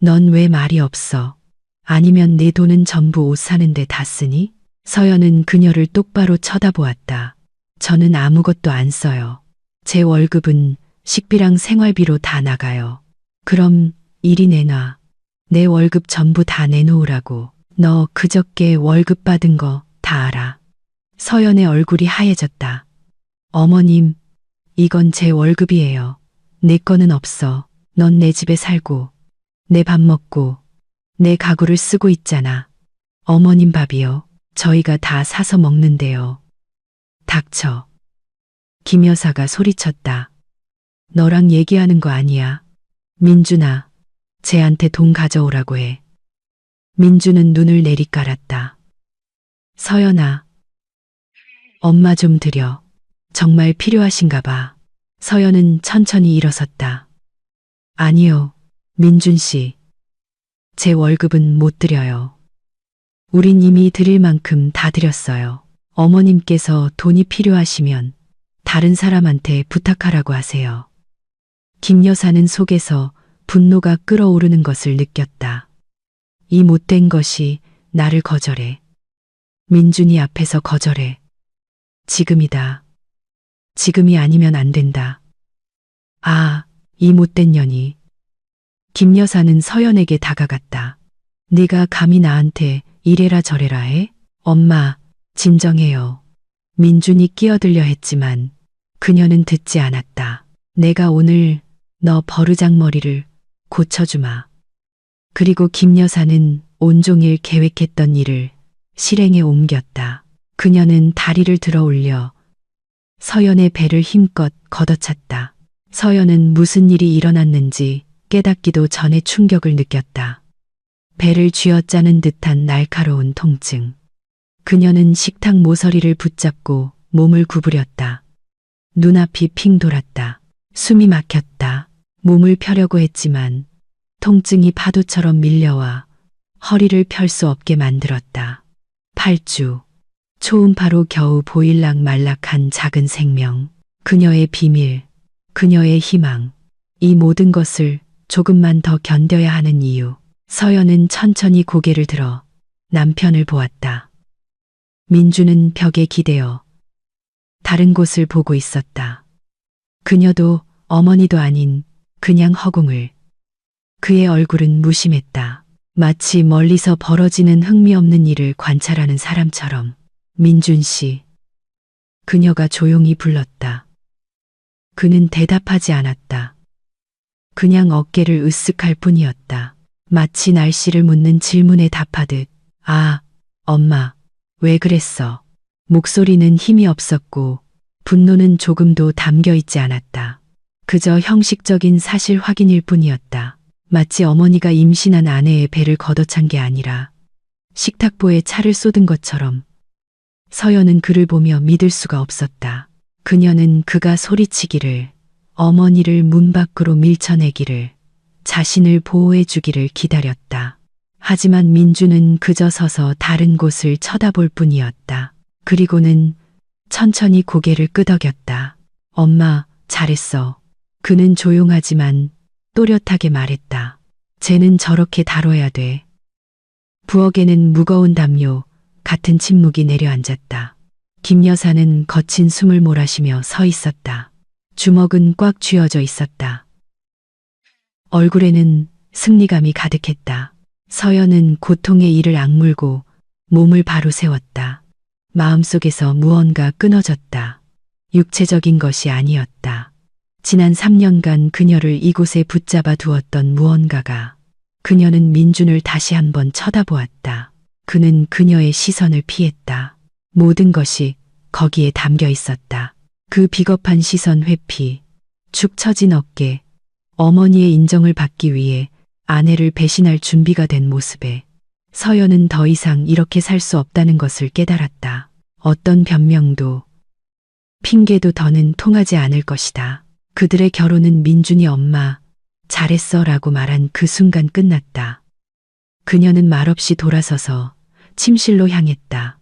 넌 왜 말이 없어? 아니면 내 돈은 전부 옷 사는데 다 쓰니? 서연은 그녀를 똑바로 쳐다보았다. 저는 아무것도 안 써요. 제 월급은 식비랑 생활비로 다 나가요. 그럼 이리 내놔. 내 월급 전부 다 내놓으라고. 너 그저께 월급 받은 거 다 알아. 서연의 얼굴이 하얘졌다. 어머님, 이건 제 월급이에요. 내 거는 없어. 넌 내 집에 살고, 내 밥 먹고, 내 가구를 쓰고 있잖아. 어머님 밥이요. 저희가 다 사서 먹는데요. 닥쳐. 김 여사가 소리쳤다. 너랑 얘기하는 거 아니야. 민준아, 쟤한테 돈 가져오라고 해. 민준은 눈을 내리깔았다. 서연아, 엄마 좀 드려. 정말 필요하신가 봐. 서연은 천천히 일어섰다. 아니요, 민준 씨. 제 월급은 못 드려요. 우린 이미 드릴 만큼 다 드렸어요. 어머님께서 돈이 필요하시면 다른 사람한테 부탁하라고 하세요. 김 여사는 속에서 분노가 끓어오르는 것을 느꼈다. 이 못된 것이 나를 거절해. 민준이 앞에서 거절해. 지금이다. 지금이 아니면 안 된다. 아, 이 못된 년이. 김 여사는 서연에게 다가갔다. 네가 감히 나한테 이래라 저래라 해? 엄마, 진정해요. 민준이 끼어들려 했지만 그녀는 듣지 않았다. 내가 오늘 너 버르장머리를 고쳐주마. 그리고 김 여사는 온종일 계획했던 일을 실행에 옮겼다. 그녀는 다리를 들어 올려 서연의 배를 힘껏 걷어찼다. 서연은 무슨 일이 일어났는지 깨닫기도 전에 충격을 느꼈다. 배를 쥐어짜는 듯한 날카로운 통증. 그녀는 식탁 모서리를 붙잡고 몸을 구부렸다. 눈앞이 핑 돌았다. 숨이 막혔다. 몸을 펴려고 했지만 통증이 파도처럼 밀려와 허리를 펼 수 없게 만들었다. 8주. 초음파로 겨우 보일락 말락한 작은 생명. 그녀의 비밀, 그녀의 희망. 이 모든 것을 조금만 더 견뎌야 하는 이유. 서연은 천천히 고개를 들어 남편을 보았다. 민주는 벽에 기대어 다른 곳을 보고 있었다. 그녀도 어머니도 아닌 그냥 허공을. 그의 얼굴은 무심했다. 마치 멀리서 벌어지는 흥미없는 일을 관찰하는 사람처럼. 민준 씨. 그녀가 조용히 불렀다. 그는 대답하지 않았다. 그냥 어깨를 으쓱할 뿐이었다. 마치 날씨를 묻는 질문에 답하듯, 아, 엄마, 왜 그랬어? 목소리는 힘이 없었고 분노는 조금도 담겨 있지 않았다. 그저 형식적인 사실 확인일 뿐이었다. 마치 어머니가 임신한 아내의 배를 걷어찬 게 아니라 식탁보에 차를 쏟은 것처럼. 서연은 그를 보며 믿을 수가 없었다. 그녀는 그가 소리치기를, 어머니를 문 밖으로 밀쳐내기를, 자신을 보호해 주기를 기다렸다. 하지만 민주는 그저 서서 다른 곳을 쳐다볼 뿐이었다. 그리고는 천천히 고개를 끄덕였다. 엄마, 잘했어. 그는 조용하지만 또렷하게 말했다. 쟤는 저렇게 다뤄야 돼. 부엌에는 무거운 담요, 같은 침묵이 내려앉았다. 김 여사는 거친 숨을 몰아쉬며 서 있었다. 주먹은 꽉 쥐어져 있었다. 얼굴에는 승리감이 가득했다. 서연은 고통의 이를 악물고 몸을 바로 세웠다. 마음속에서 무언가 끊어졌다. 육체적인 것이 아니었다. 지난 3년간 그녀를 이곳에 붙잡아 두었던 무언가가. 그녀는 민준을 다시 한번 쳐다보았다. 그는 그녀의 시선을 피했다. 모든 것이 거기에 담겨 있었다. 그 비겁한 시선 회피, 축 처진 어깨, 어머니의 인정을 받기 위해 아내를 배신할 준비가 된 모습에 서연은 더 이상 이렇게 살 수 없다는 것을 깨달았다. 어떤 변명도, 핑계도 더는 통하지 않을 것이다. 그들의 결혼은 민준이 엄마, 잘했어 라고 말한 그 순간 끝났다. 그녀는 말없이 돌아서서 침실로 향했다.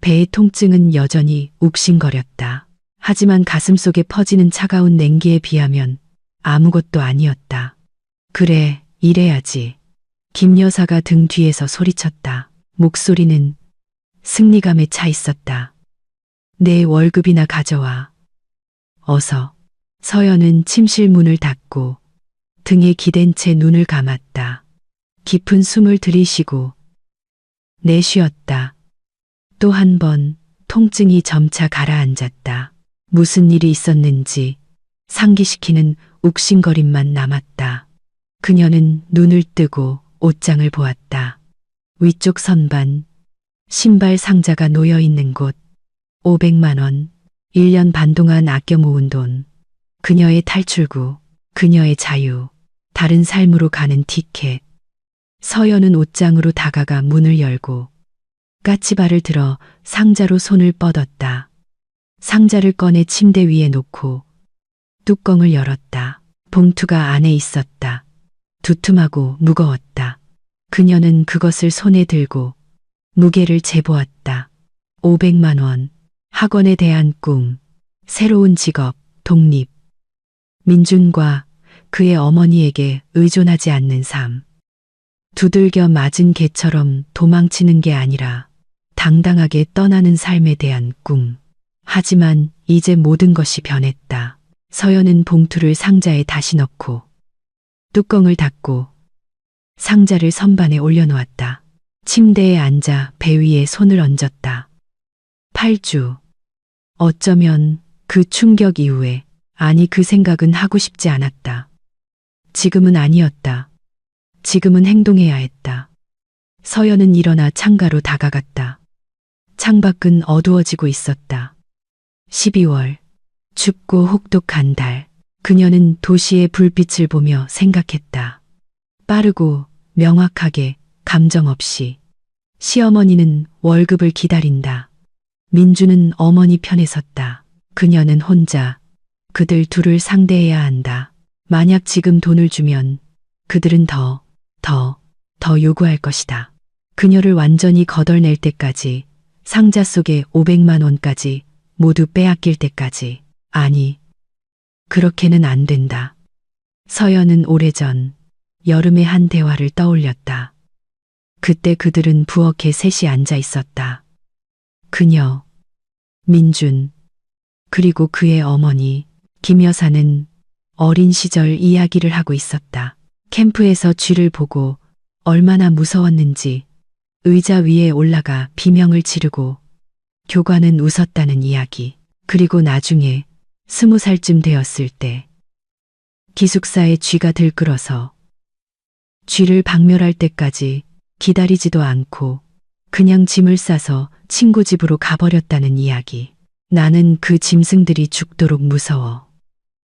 배의 통증은 여전히 욱신거렸다. 하지만 가슴속에 퍼지는 차가운 냉기에 비하면 아무것도 아니었다. 그래, 이래야지. 김 여사가 등 뒤에서 소리쳤다. 목소리는 승리감에 차 있었다. 내 월급이나 가져와. 어서. 서연은 침실 문을 닫고 등에 기댄 채 눈을 감았다. 깊은 숨을 들이쉬고 내쉬었다. 또 한 번 통증이 점차 가라앉았다. 무슨 일이 있었는지 상기시키는 욱신거림만 남았다. 그녀는 눈을 뜨고 옷장을 보았다. 위쪽 선반, 신발 상자가 놓여 있는 곳, 500만 원, 1년 반 동안 아껴 모은 돈, 그녀의 탈출구, 그녀의 자유, 다른 삶으로 가는 티켓. 서연은 옷장으로 다가가 문을 열고 까치발을 들어 상자로 손을 뻗었다. 상자를 꺼내 침대 위에 놓고 뚜껑을 열었다. 봉투가 안에 있었다. 두툼하고 무거웠다. 그녀는 그것을 손에 들고 무게를 재보았다. 500만 원, 학원에 대한 꿈, 새로운 직업, 독립. 민준과 그의 어머니에게 의존하지 않는 삶. 두들겨 맞은 개처럼 도망치는 게 아니라 당당하게 떠나는 삶에 대한 꿈. 하지만 이제 모든 것이 변했다. 서연은 봉투를 상자에 다시 넣고 뚜껑을 닫고 상자를 선반에 올려놓았다. 침대에 앉아 배 위에 손을 얹었다. 8주. 어쩌면 그 충격 이후에, 아니 그 생각은 하고 싶지 않았다. 지금은 아니었다. 지금은 행동해야 했다. 서연은 일어나 창가로 다가갔다. 창밖은 어두워지고 있었다. 12월. 춥고 혹독한 달. 그녀는 도시의 불빛을 보며 생각했다. 빠르고 명확하게, 감정 없이. 시어머니는 월급을 기다린다. 민주는 어머니 편에 섰다. 그녀는 혼자 그들 둘을 상대해야 한다. 만약 지금 돈을 주면 그들은 더 요구할 것이다. 그녀를 완전히 거덜낼 때까지, 상자 속에 500만 원까지 모두 빼앗길 때까지. 아니, 그렇게는 안 된다. 서연은 오래전 여름의 한 대화를 떠올렸다. 그때 그들은 부엌에 셋이 앉아 있었다. 그녀, 민준, 그리고 그의 어머니, 김 여사는 어린 시절 이야기를 하고 있었다. 캠프에서 쥐를 보고 얼마나 무서웠는지, 의자 위에 올라가 비명을 지르고 교관은 웃었다는 이야기. 그리고 나중에 20살쯤 되었을 때 기숙사에 쥐가 들끓어서 쥐를 박멸할 때까지 기다리지도 않고 그냥 짐을 싸서 친구 집으로 가버렸다는 이야기. 나는 그 짐승들이 죽도록 무서워.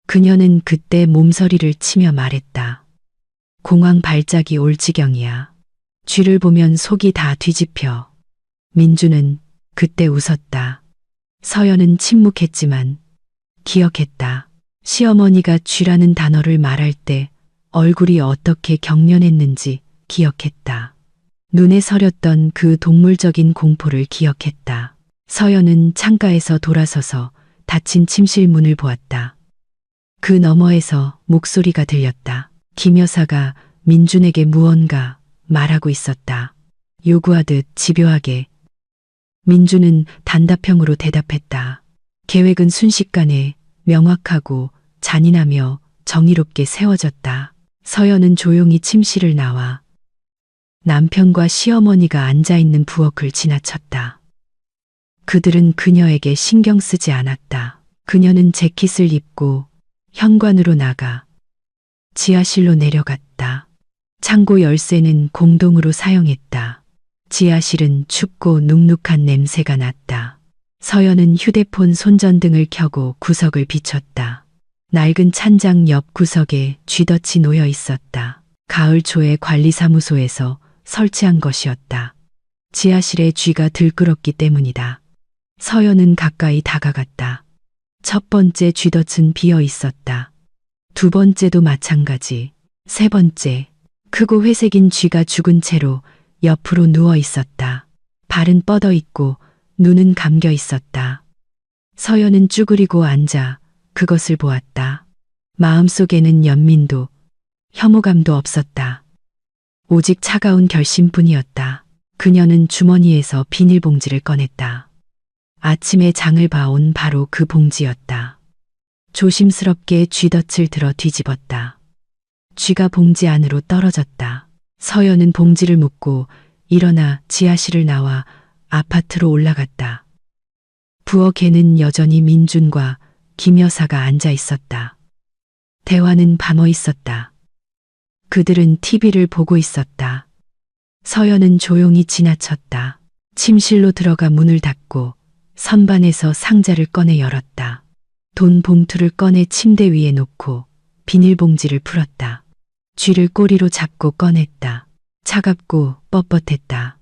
그녀는 그때 몸서리를 치며 말했다. 공황 발작이 올 지경이야. 쥐를 보면 속이 다 뒤집혀. 민주는 그때 웃었다. 서연은 침묵했지만 기억했다. 시어머니가 쥐라는 단어를 말할 때 얼굴이 어떻게 경련했는지 기억했다. 눈에 서렸던 그 동물적인 공포를 기억했다. 서연은 창가에서 돌아서서 닫힌 침실 문을 보았다. 그 너머에서 목소리가 들렸다. 김 여사가 민준에게 무언가 말하고 있었다. 요구하듯 집요하게. 민준은 단답형으로 대답했다. 계획은 순식간에 명확하고 잔인하며 정의롭게 세워졌다. 서연은 조용히 침실을 나와 남편과 시어머니가 앉아있는 부엌을 지나쳤다. 그들은 그녀에게 신경 쓰지 않았다. 그녀는 재킷을 입고 현관으로 나가 지하실로 내려갔다. 창고 열쇠는 공동으로 사용했다. 지하실은 춥고 눅눅한 냄새가 났다. 서연은 휴대폰 손전등을 켜고 구석을 비췄다. 낡은 찬장 옆 구석에 쥐덫이 놓여 있었다. 가을 초에 관리사무소에서 설치한 것이었다. 지하실에 쥐가 들끓었기 때문이다. 서연은 가까이 다가갔다. 첫 번째 쥐덫은 비어 있었다. 두 번째도 마찬가지. 세 번째, 크고 회색인 쥐가 죽은 채로 옆으로 누워 있었다. 발은 뻗어 있고 눈은 감겨 있었다. 서연은 쭈그리고 앉아 그것을 보았다. 마음속에는 연민도 혐오감도 없었다. 오직 차가운 결심뿐이었다. 그녀는 주머니에서 비닐봉지를 꺼냈다. 아침에 장을 봐온 바로 그 봉지였다. 조심스럽게 쥐덫을 들어 뒤집었다. 쥐가 봉지 안으로 떨어졌다. 서연은 봉지를 묶고 일어나 지하실을 나와 아파트로 올라갔다. 부엌에는 여전히 민준과 김 여사가 앉아 있었다. 대화는 밤어 있었다. 그들은 TV를 보고 있었다. 서연은 조용히 지나쳤다. 침실로 들어가 문을 닫고 선반에서 상자를 꺼내 열었다. 돈 봉투를 꺼내 침대 위에 놓고 비닐봉지를 풀었다. 쥐를 꼬리로 잡고 꺼냈다. 차갑고 뻣뻣했다.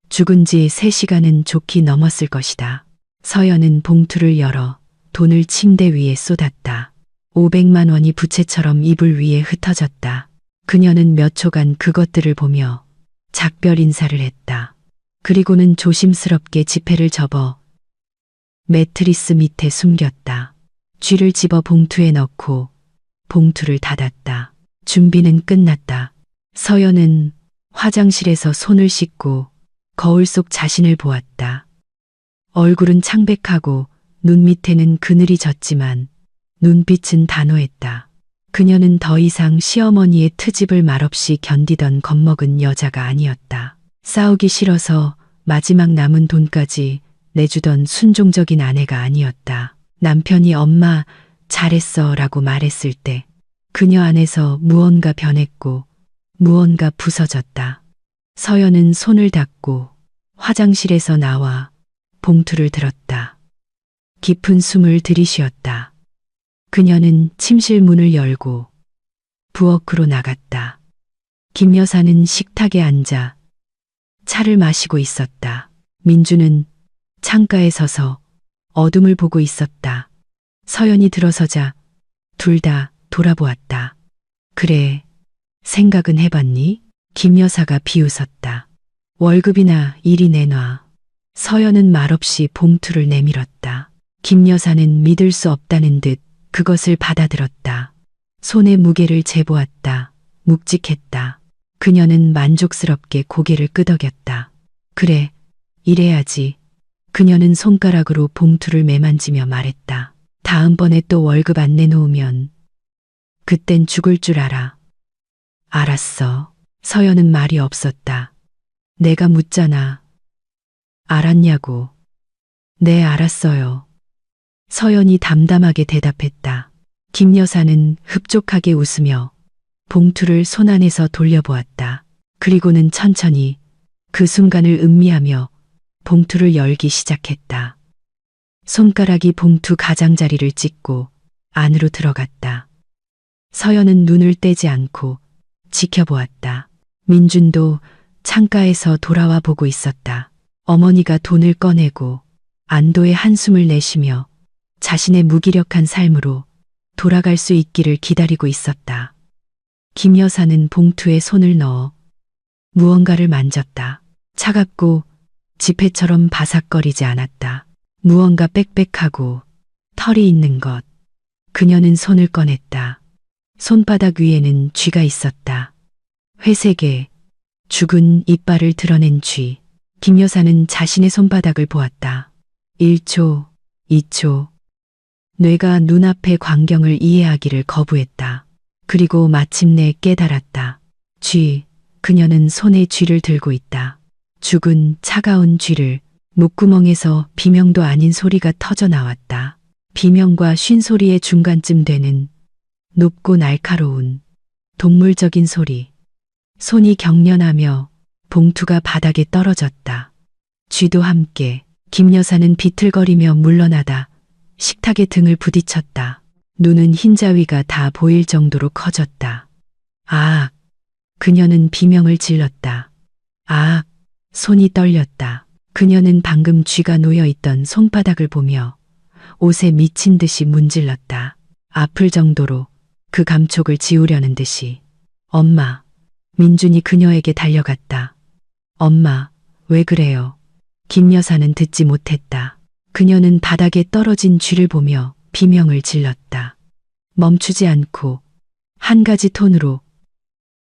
죽은 지 3시간은 좋게 넘었을 것이다. 서연은 봉투를 열어 돈을 침대 위에 쏟았다. 500만 원이 부채처럼 이불 위에 흩어졌다. 그녀는 몇 초간 그것들을 보며 작별 인사를 했다. 그리고는 조심스럽게 지폐를 접어 매트리스 밑에 숨겼다. 쥐를 집어 봉투에 넣고 봉투를 닫았다. 준비는 끝났다. 서연은 화장실에서 손을 씻고 거울 속 자신을 보았다. 얼굴은 창백하고 눈 밑에는 그늘이 졌지만 눈빛은 단호했다. 그녀는 더 이상 시어머니의 트집을 말없이 견디던 겁먹은 여자가 아니었다. 싸우기 싫어서 마지막 남은 돈까지 내주던 순종적인 아내가 아니었다. 남편이 엄마 잘했어 라고 말했을 때 그녀 안에서 무언가 변했고 무언가 부서졌다. 서연은 손을 닦고 화장실에서 나와 봉투를 들었다. 깊은 숨을 들이쉬었다. 그녀는 침실 문을 열고 부엌으로 나갔다. 김 여사는 식탁에 앉아 차를 마시고 있었다. 민주는 창가에 서서 어둠을 보고 있었다. 서연이 들어서자 둘 다 돌아보았다. 그래, 생각은 해봤니? 김 여사가 비웃었다. 월급이나 이리 내놔. 서연은 말없이 봉투를 내밀었다. 김 여사는 믿을 수 없다는 듯 그것을 받아들었다. 손의 무게를 재보았다. 묵직했다. 그녀는 만족스럽게 고개를 끄덕였다. 그래, 이래야지. 그녀는 손가락으로 봉투를 매만지며 말했다. 다음번에 또 월급 안 내놓으면 그땐 죽을 줄 알아. 알았어. 서연은 말이 없었다. 내가 묻잖아. 알았냐고. 네, 알았어요. 서연이 담담하게 대답했다. 김 여사는 흡족하게 웃으며 봉투를 손 안에서 돌려보았다. 그리고는 천천히 그 순간을 음미하며 봉투를 열기 시작했다. 손가락이 봉투 가장자리를 찍고 안으로 들어갔다. 서연은 눈을 떼지 않고 지켜보았다. 민준도 창가에서 돌아와 보고 있었다. 어머니가 돈을 꺼내고 안도의 한숨을 내쉬며 자신의 무기력한 삶으로 돌아갈 수 있기를 기다리고 있었다. 김 여사는 봉투에 손을 넣어 무언가를 만졌다. 차갑고 지폐처럼 바삭거리지 않았다. 무언가 빽빽하고 털이 있는 것. 그녀는 손을 꺼냈다. 손바닥 위에는 쥐가 있었다. 회색의 죽은 이빨을 드러낸 쥐. 김 여사는 자신의 손바닥을 보았다. 1초, 2초. 뇌가 눈앞의 광경을 이해하기를 거부했다. 그리고 마침내 깨달았다. 쥐. 그녀는 손에 쥐를 들고 있다. 죽은 차가운 쥐를. 목구멍에서 비명도 아닌 소리가 터져 나왔다. 비명과 쉰소리의 중간쯤 되는 높고 날카로운 동물적인 소리. 손이 경련하며 봉투가 바닥에 떨어졌다. 쥐도 함께. 김 여사는 비틀거리며 물러나다 식탁에 등을 부딪혔다. 눈은 흰자위가 다 보일 정도로 커졌다. 아! 그녀는 비명을 질렀다. 아! 손이 떨렸다. 그녀는 방금 쥐가 놓여있던 손바닥을 보며 옷에 미친 듯이 문질렀다. 아플 정도로 그 감촉을 지우려는 듯이. 엄마. 민준이 그녀에게 달려갔다. 엄마, 왜 그래요? 김 여사는 듣지 못했다. 그녀는 바닥에 떨어진 쥐를 보며 비명을 질렀다. 멈추지 않고 한 가지 톤으로.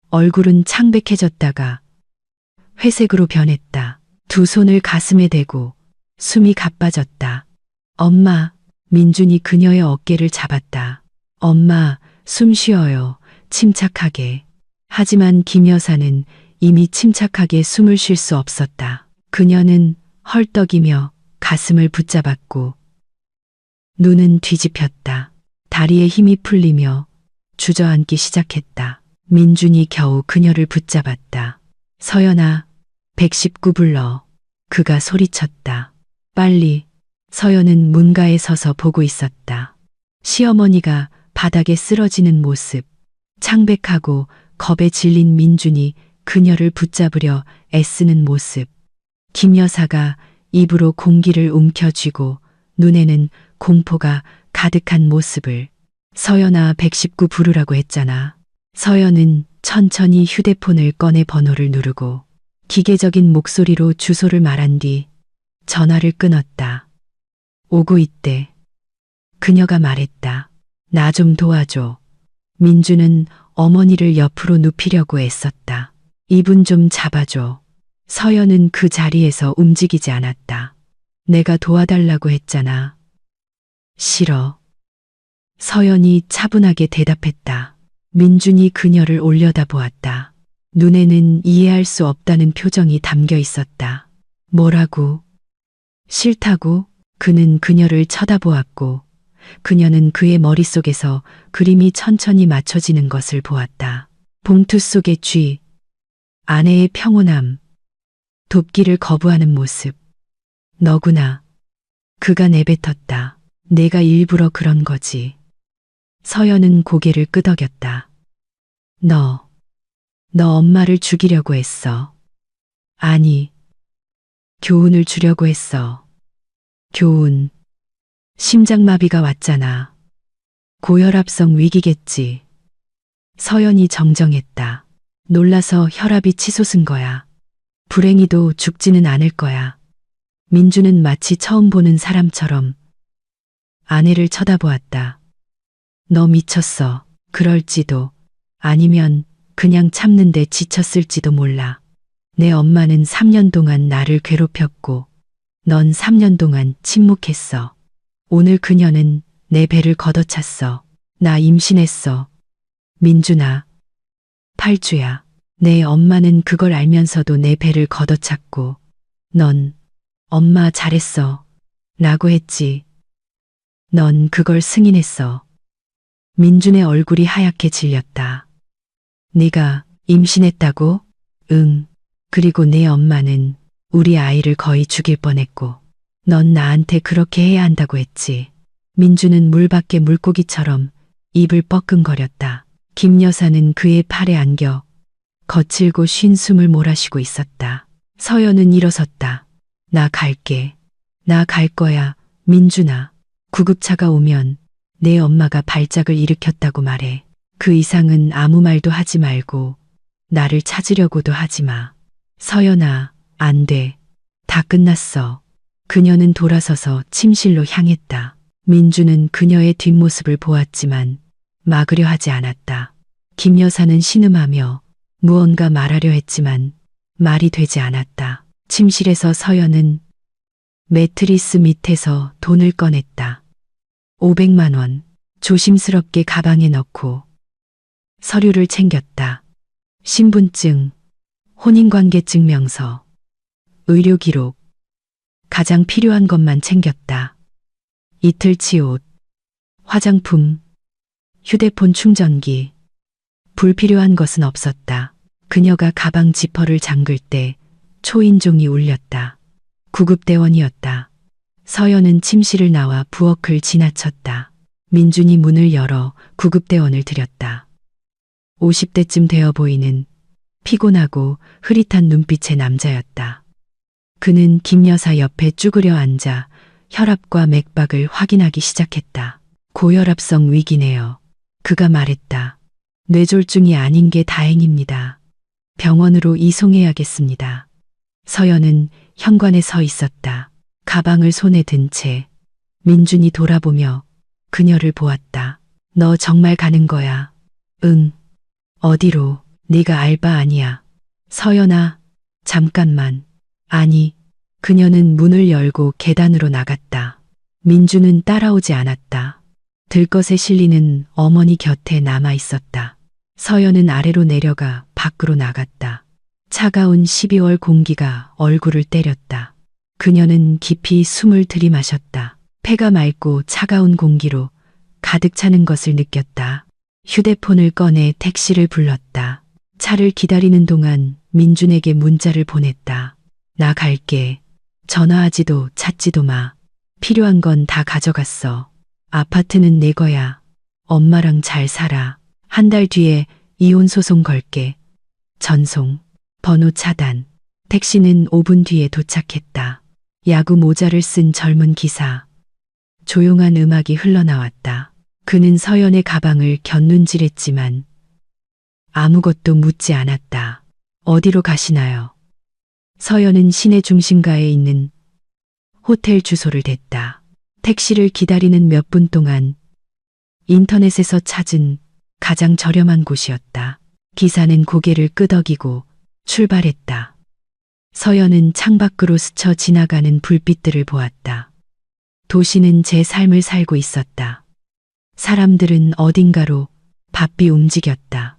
얼굴은 창백해졌다가 회색으로 변했다. 두 손을 가슴에 대고 숨이 가빠졌다. 엄마. 민준이 그녀의 어깨를 잡았다. 엄마, 숨 쉬어요. 침착하게. 하지만 김 여사는 이미 침착하게 숨을 쉴 수 없었다. 그녀는 헐떡이며 가슴을 붙잡았고 눈은 뒤집혔다. 다리에 힘이 풀리며 주저앉기 시작했다. 민준이 겨우 그녀를 붙잡았다. 서연아, 119 불러. 그가 소리쳤다. 빨리. 서연은 문가에 서서 보고 있었다. 시어머니가 바닥에 쓰러지는 모습. 창백하고 겁에 질린 민준이 그녀를 붙잡으려 애쓰는 모습. 김 여사가 입으로 공기를 움켜쥐고 눈에는 공포가 가득한 모습을. 서연아, 119 부르라고 했잖아. 서연은 천천히 휴대폰을 꺼내 번호를 누르고 기계적인 목소리로 주소를 말한 뒤 전화를 끊었다. 오고 있대. 그녀가 말했다. 나 좀 도와줘. 민주는 어머니를 옆으로 눕히려고 애썼다. 입은 좀 잡아줘. 서연은 그 자리에서 움직이지 않았다. 내가 도와달라고 했잖아. 싫어. 서연이 차분하게 대답했다. 민준이 그녀를 올려다보았다. 눈에는 이해할 수 없다는 표정이 담겨 있었다. 뭐라고? 싫다고? 그는 그녀를 쳐다보았고 그녀는 그의 머릿속에서 그림이 천천히 맞춰지는 것을 보았다. 봉투 속의 쥐, 아내의 평온함, 돕기를 거부하는 모습. 너구나. 그가 내뱉었다. 내가 일부러 그런 거지. 서연은 고개를 끄덕였다. 너 엄마를 죽이려고 했어. 아니, 교훈을 주려고 했어. 교훈. 심장마비가 왔잖아. 고혈압성 위기겠지. 서연이 정정했다. 놀라서 혈압이 치솟은 거야. 불행히도 죽지는 않을 거야. 민주는 마치 처음 보는 사람처럼 아내를 쳐다보았다. 너 미쳤어. 그럴지도. 아니면 그냥 참는데 지쳤을지도 몰라. 내 엄마는 3년 동안 나를 괴롭혔고 넌 3년 동안 침묵했어. 오늘 그녀는 내 배를 걷어찼어. 나 임신했어. 민준아. 8주야. 내 엄마는 그걸 알면서도 내 배를 걷어찼고 넌 엄마 잘했어. 라고 했지. 넌 그걸 승인했어. 민준의 얼굴이 하얗게 질렸다. 네가 임신했다고? 응. 그리고 내 엄마는 우리 아이를 거의 죽일 뻔했고 넌 나한테 그렇게 해야 한다고 했지. 민주는 물밖에 물고기처럼 입을 뻐끔거렸다. 김 여사는 그의 팔에 안겨 거칠고 쉰 숨을 몰아쉬고 있었다. 서연은 일어섰다. 나 갈게. 나 갈 거야. 민준아. 구급차가 오면 내 엄마가 발작을 일으켰다고 말해. 그 이상은 아무 말도 하지 말고 나를 찾으려고도 하지 마. 서연아, 안 돼. 다 끝났어. 그녀는 돌아서서 침실로 향했다. 민주는 그녀의 뒷모습을 보았지만 막으려 하지 않았다. 김 여사는 신음하며 무언가 말하려 했지만 말이 되지 않았다. 침실에서 서연은 매트리스 밑에서 돈을 꺼냈다. 500만 원. 조심스럽게 가방에 넣고 서류를 챙겼다. 신분증, 혼인관계 증명서, 의료기록, 가장 필요한 것만 챙겼다. 이틀치 옷, 화장품, 휴대폰 충전기, 불필요한 것은 없었다. 그녀가 가방 지퍼를 잠글 때 초인종이 울렸다. 구급대원이었다. 서연은 침실을 나와 부엌을 지나쳤다. 민준이 문을 열어 구급대원을 들였다. 50대쯤 되어 보이는 피곤하고 흐릿한 눈빛의 남자였다. 그는 김 여사 옆에 쭈그려 앉아 혈압과 맥박을 확인하기 시작했다. 고혈압성 위기네요. 그가 말했다. 뇌졸중이 아닌 게 다행입니다. 병원으로 이송해야겠습니다. 서연은 현관에 서 있었다. 가방을 손에 든 채 민준이 돌아보며 그녀를 보았다. 너 정말 가는 거야? 응. 어디로? 네가 알바 아니야. 서연아, 잠깐만. 아니, 그녀는 문을 열고 계단으로 나갔다. 민주는 따라오지 않았다. 들것에 실리는 어머니 곁에 남아 있었다. 서연은 아래로 내려가 밖으로 나갔다. 차가운 12월 공기가 얼굴을 때렸다. 그녀는 깊이 숨을 들이마셨다. 폐가 맑고 차가운 공기로 가득 차는 것을 느꼈다. 휴대폰을 꺼내 택시를 불렀다. 차를 기다리는 동안 민준에게 문자를 보냈다. 나 갈게. 전화하지도 찾지도 마. 필요한 건 다 가져갔어. 아파트는 내 거야. 엄마랑 잘 살아. 한 달 뒤에 이혼 소송 걸게. 전송. 번호 차단. 택시는 5분 뒤에 도착했다. 야구 모자를 쓴 젊은 기사. 조용한 음악이 흘러나왔다. 그는 서연의 가방을 곁눈질했지만 아무것도 묻지 않았다. 어디로 가시나요? 서연은 시내 중심가에 있는 호텔 주소를 댔다. 택시를 기다리는 몇 분 동안 인터넷에서 찾은 가장 저렴한 곳이었다. 기사는 고개를 끄덕이고 출발했다. 서연은 창밖으로 스쳐 지나가는 불빛들을 보았다. 도시는 제 삶을 살고 있었다. 사람들은 어딘가로 바삐 움직였다.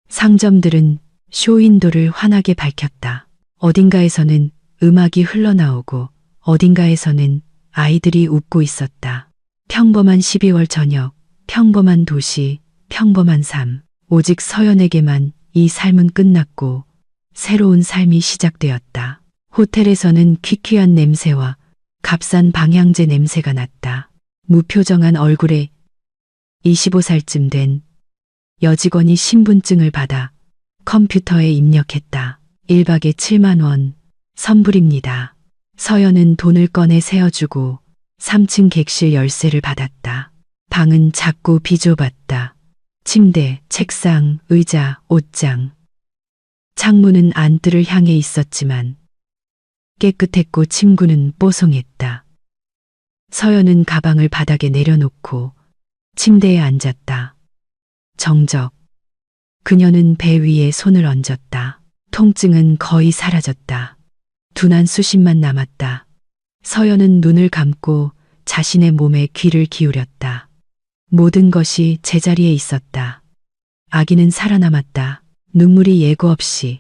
상점들은 쇼윈도를 환하게 밝혔다. 어딘가에서는 음악이 흘러나오고 어딘가에서는 아이들이 웃고 있었다. 평범한 12월 저녁, 평범한 도시, 평범한 삶. 오직 서연에게만 이 삶은 끝났고 새로운 삶이 시작되었다. 호텔에서는 퀴퀴한 냄새와 값싼 방향제 냄새가 났다. 무표정한 얼굴에 25살쯤 된 여직원이 신분증을 받아 컴퓨터에 입력했다. 1박에 7만 원 선불입니다. 서연은 돈을 꺼내 세어주고 3층 객실 열쇠를 받았다. 방은 작고 비좁았다. 침대, 책상, 의자, 옷장. 창문은 안뜰을 향해 있었지만 깨끗했고 침구는 뽀송했다. 서연은 가방을 바닥에 내려놓고 침대에 앉았다. 정적. 그녀는 배 위에 손을 얹었다. 통증은 거의 사라졌다. 둔한 수심만 남았다. 서연은 눈을 감고 자신의 몸에 귀를 기울였다. 모든 것이 제자리에 있었다. 아기는 살아남았다. 눈물이 예고 없이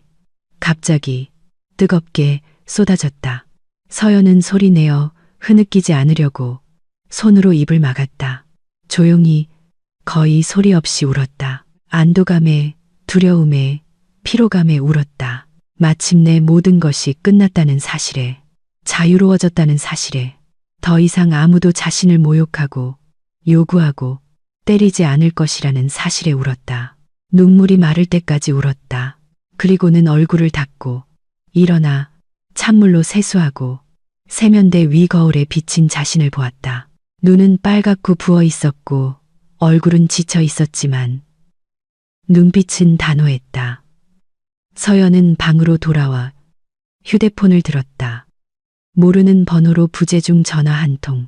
갑자기 뜨겁게 쏟아졌다. 서연은 소리내어 흐느끼지 않으려고 손으로 입을 막았다. 조용히 거의 소리 없이 울었다. 안도감에, 두려움에, 피로감에 울었다. 마침내 모든 것이 끝났다는 사실에, 자유로워졌다는 사실에, 더 이상 아무도 자신을 모욕하고 요구하고 때리지 않을 것이라는 사실에 울었다. 눈물이 마를 때까지 울었다. 그리고는 얼굴을 닦고 일어나 찬물로 세수하고 세면대 위 거울에 비친 자신을 보았다. 눈은 빨갛고 부어 있었고 얼굴은 지쳐 있었지만 눈빛은 단호했다. 서연은 방으로 돌아와 휴대폰을 들었다. 모르는 번호로 부재중 전화 한 통.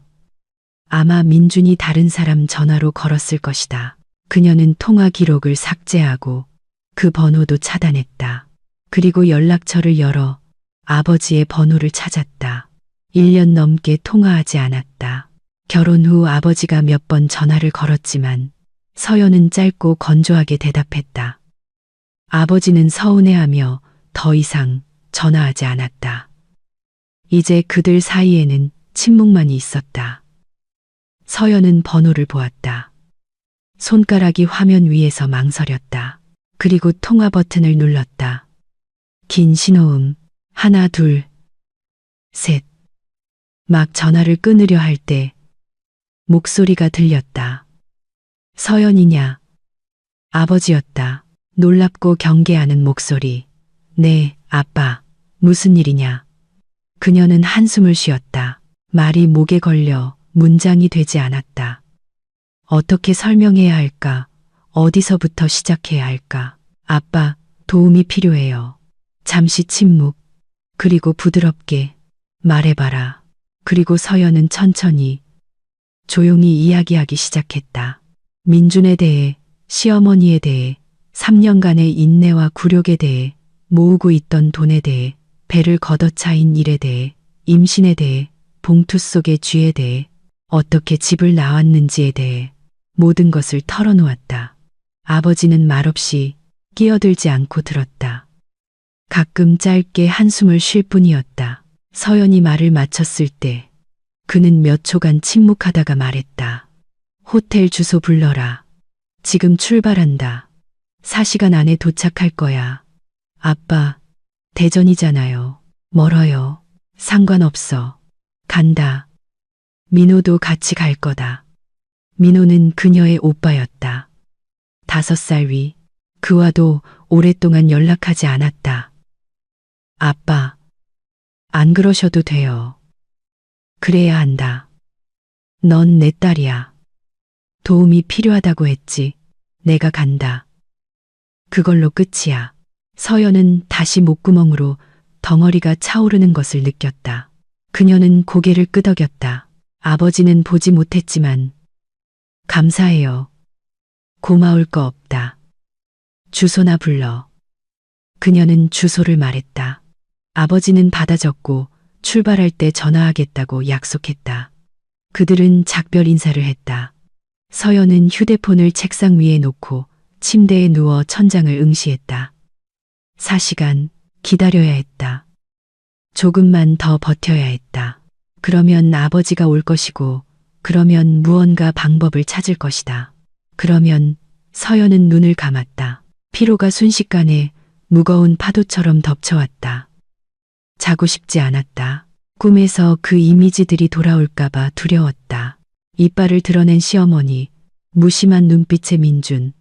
아마 민준이 다른 사람 전화로 걸었을 것이다. 그녀는 통화 기록을 삭제하고 그 번호도 차단했다. 그리고 연락처를 열어 아버지의 번호를 찾았다. 1년 넘게 통화하지 않았다. 결혼 후 아버지가 몇 번 전화를 걸었지만 서연은 짧고 건조하게 대답했다. 아버지는 서운해하며 더 이상 전화하지 않았다. 이제 그들 사이에는 침묵만이 있었다. 서연은 번호를 보았다. 손가락이 화면 위에서 망설였다. 그리고 통화 버튼을 눌렀다. 긴 신호음, 하나, 둘, 셋. 막 전화를 끊으려 할 때 목소리가 들렸다. 서연이냐? 아버지였다. 놀랍고 경계하는 목소리. 네, 아빠. 무슨 일이냐? 그녀는 한숨을 쉬었다. 말이 목에 걸려 문장이 되지 않았다. 어떻게 설명해야 할까? 어디서부터 시작해야 할까? 아빠, 도움이 필요해요. 잠시 침묵. 그리고 부드럽게 말해봐라. 그리고 서연은 천천히 조용히 이야기하기 시작했다. 민준에 대해, 시어머니에 대해, 3년간의 인내와 굴욕에 대해, 모으고 있던 돈에 대해, 배를 걷어차인 일에 대해, 임신에 대해, 봉투 속의 쥐에 대해, 어떻게 집을 나왔는지에 대해 모든 것을 털어놓았다. 아버지는 말없이 끼어들지 않고 들었다. 가끔 짧게 한숨을 쉴 뿐이었다. 서연이 말을 마쳤을 때 그는 몇 초간 침묵하다가 말했다. 호텔 주소 불러라. 지금 출발한다. 4시간 안에 도착할 거야. 아빠, 대전이잖아요. 멀어요. 상관없어. 간다. 민호도 같이 갈 거다. 민호는 그녀의 오빠였다. 5살 위. 그와도 오랫동안 연락하지 않았다. 아빠, 안 그러셔도 돼요. 그래야 한다. 넌 내 딸이야. 도움이 필요하다고 했지. 내가 간다. 그걸로 끝이야. 서연은 다시 목구멍으로 덩어리가 차오르는 것을 느꼈다. 그녀는 고개를 끄덕였다. 아버지는 보지 못했지만 감사해요. 고마울 거 없다. 주소나 불러. 그녀는 주소를 말했다. 아버지는 받아 적고 출발할 때 전화하겠다고 약속했다. 그들은 작별 인사를 했다. 서연은 휴대폰을 책상 위에 놓고 침대에 누워 천장을 응시했다. 4시간 기다려야 했다. 조금만 더 버텨야 했다. 그러면 아버지가 올 것이고, 그러면 무언가 방법을 찾을 것이다. 그러면 서연은 눈을 감았다. 피로가 순식간에 무거운 파도처럼 덮쳐왔다. 자고 싶지 않았다. 꿈에서 그 이미지들이 돌아올까봐 두려웠다. 이빨을 드러낸 시어머니, 무심한 눈빛의 민준,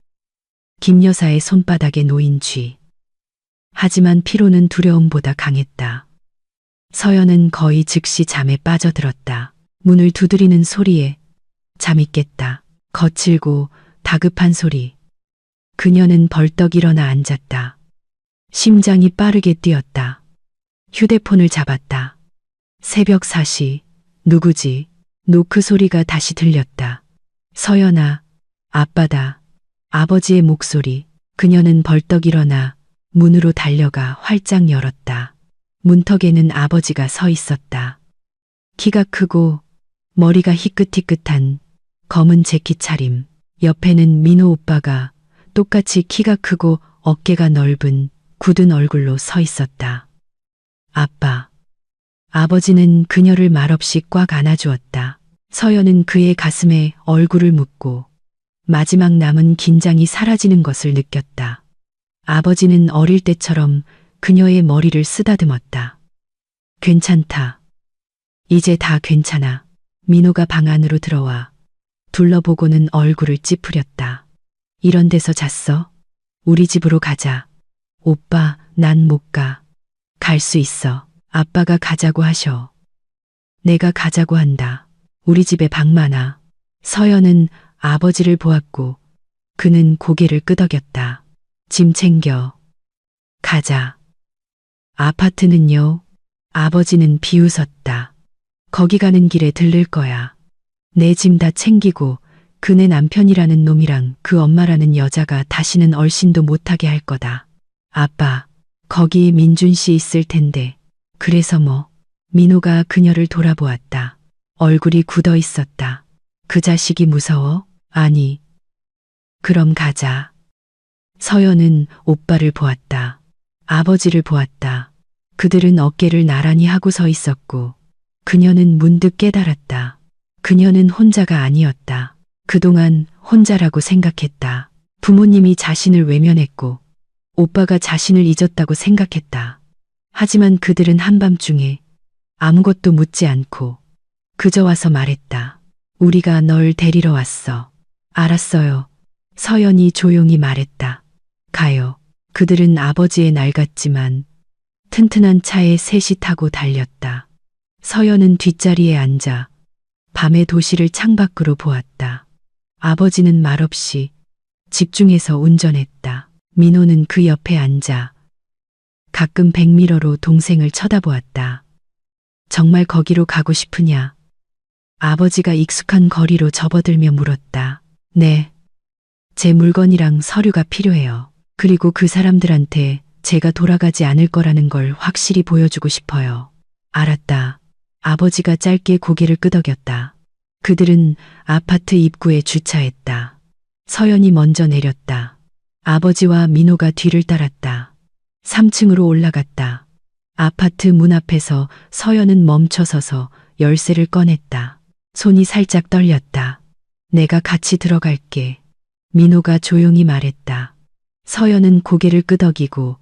김 여사의 손바닥에 놓인 쥐. 하지만 피로는 두려움보다 강했다. 서연은 거의 즉시 잠에 빠져들었다. 문을 두드리는 소리에 잠이 깼다. 거칠고 다급한 소리. 그녀는 벌떡 일어나 앉았다. 심장이 빠르게 뛰었다. 휴대폰을 잡았다. 새벽 4시, 누구지? 노크 소리가 다시 들렸다. 서연아, 아빠다. 아버지의 목소리. 그녀는 벌떡 일어나 문으로 달려가 활짝 열었다. 문턱에는 아버지가 서 있었다. 키가 크고 머리가 희끗희끗한 검은 재킷 차림. 옆에는 민호 오빠가 똑같이 키가 크고 어깨가 넓은 굳은 얼굴로 서 있었다. 아빠. 아버지는 그녀를 말없이 꽉 안아주었다. 서연은 그의 가슴에 얼굴을 묻고 마지막 남은 긴장이 사라지는 것을 느꼈다. 아버지는 어릴 때처럼 그녀의 머리를 쓰다듬었다. 괜찮다. 이제 다 괜찮아. 민호가 방 안으로 들어와 둘러보고는 얼굴을 찌푸렸다. 이런 데서 잤어? 우리 집으로 가자. 오빠, 난 못 가. 갈 수 있어. 아빠가 가자고 하셔. 내가 가자고 한다. 우리 집에 방 많아. 서연은 아버지를 보았고 그는 고개를 끄덕였다. 짐 챙겨. 가자. 아파트는요? 아버지는 비웃었다. 거기 가는 길에 들를 거야. 내 짐 다 챙기고 그네 남편이라는 놈이랑 그 엄마라는 여자가 다시는 얼씬도 못하게 할 거다. 아빠, 거기 민준 씨 있을 텐데. 그래서 뭐? 민호가 그녀를 돌아보았다. 얼굴이 굳어 있었다. 그 자식이 무서워? 아니. 그럼 가자. 서연은 오빠를 보았다. 아버지를 보았다. 그들은 어깨를 나란히 하고 서 있었고 그녀는 문득 깨달았다. 그녀는 혼자가 아니었다. 그동안 혼자라고 생각했다. 부모님이 자신을 외면했고 오빠가 자신을 잊었다고 생각했다. 하지만 그들은 한밤중에 아무것도 묻지 않고 그저 와서 말했다. 우리가 널 데리러 왔어. 알았어요. 서연이 조용히 말했다. 가요. 그들은 아버지의 낡았지만 튼튼한 차에 셋이 타고 달렸다. 서연은 뒷자리에 앉아 밤의 도시를 창밖으로 보았다. 아버지는 말없이 집중해서 운전했다. 민호는 그 옆에 앉아 가끔 백미러로 동생을 쳐다보았다. 정말 거기로 가고 싶으냐? 아버지가 익숙한 거리로 접어들며 물었다. 네. 제 물건이랑 서류가 필요해요. 그리고 그 사람들한테 제가 돌아가지 않을 거라는 걸 확실히 보여주고 싶어요. 알았다. 아버지가 짧게 고개를 끄덕였다. 그들은 아파트 입구에 주차했다. 서연이 먼저 내렸다. 아버지와 민호가 뒤를 따랐다. 3층으로 올라갔다. 아파트 문 앞에서 서연은 멈춰서서 열쇠를 꺼냈다. 손이 살짝 떨렸다. 내가 같이 들어갈게. 민호가 조용히 말했다. 서연은 고개를 끄덕이고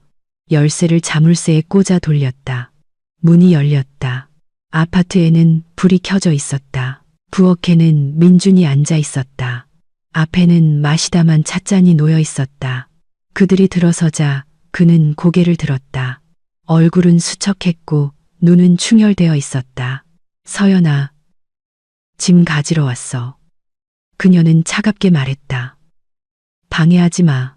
열쇠를 자물쇠에 꽂아 돌렸다. 문이 열렸다. 아파트에는 불이 켜져 있었다. 부엌에는 민준이 앉아 있었다. 앞에는 마시다만 찻잔이 놓여 있었다. 그들이 들어서자 그는 고개를 들었다. 얼굴은 수척했고 눈은 충혈되어 있었다. 서연아, 짐 가지러 왔어. 그녀는 차갑게 말했다. 방해하지 마.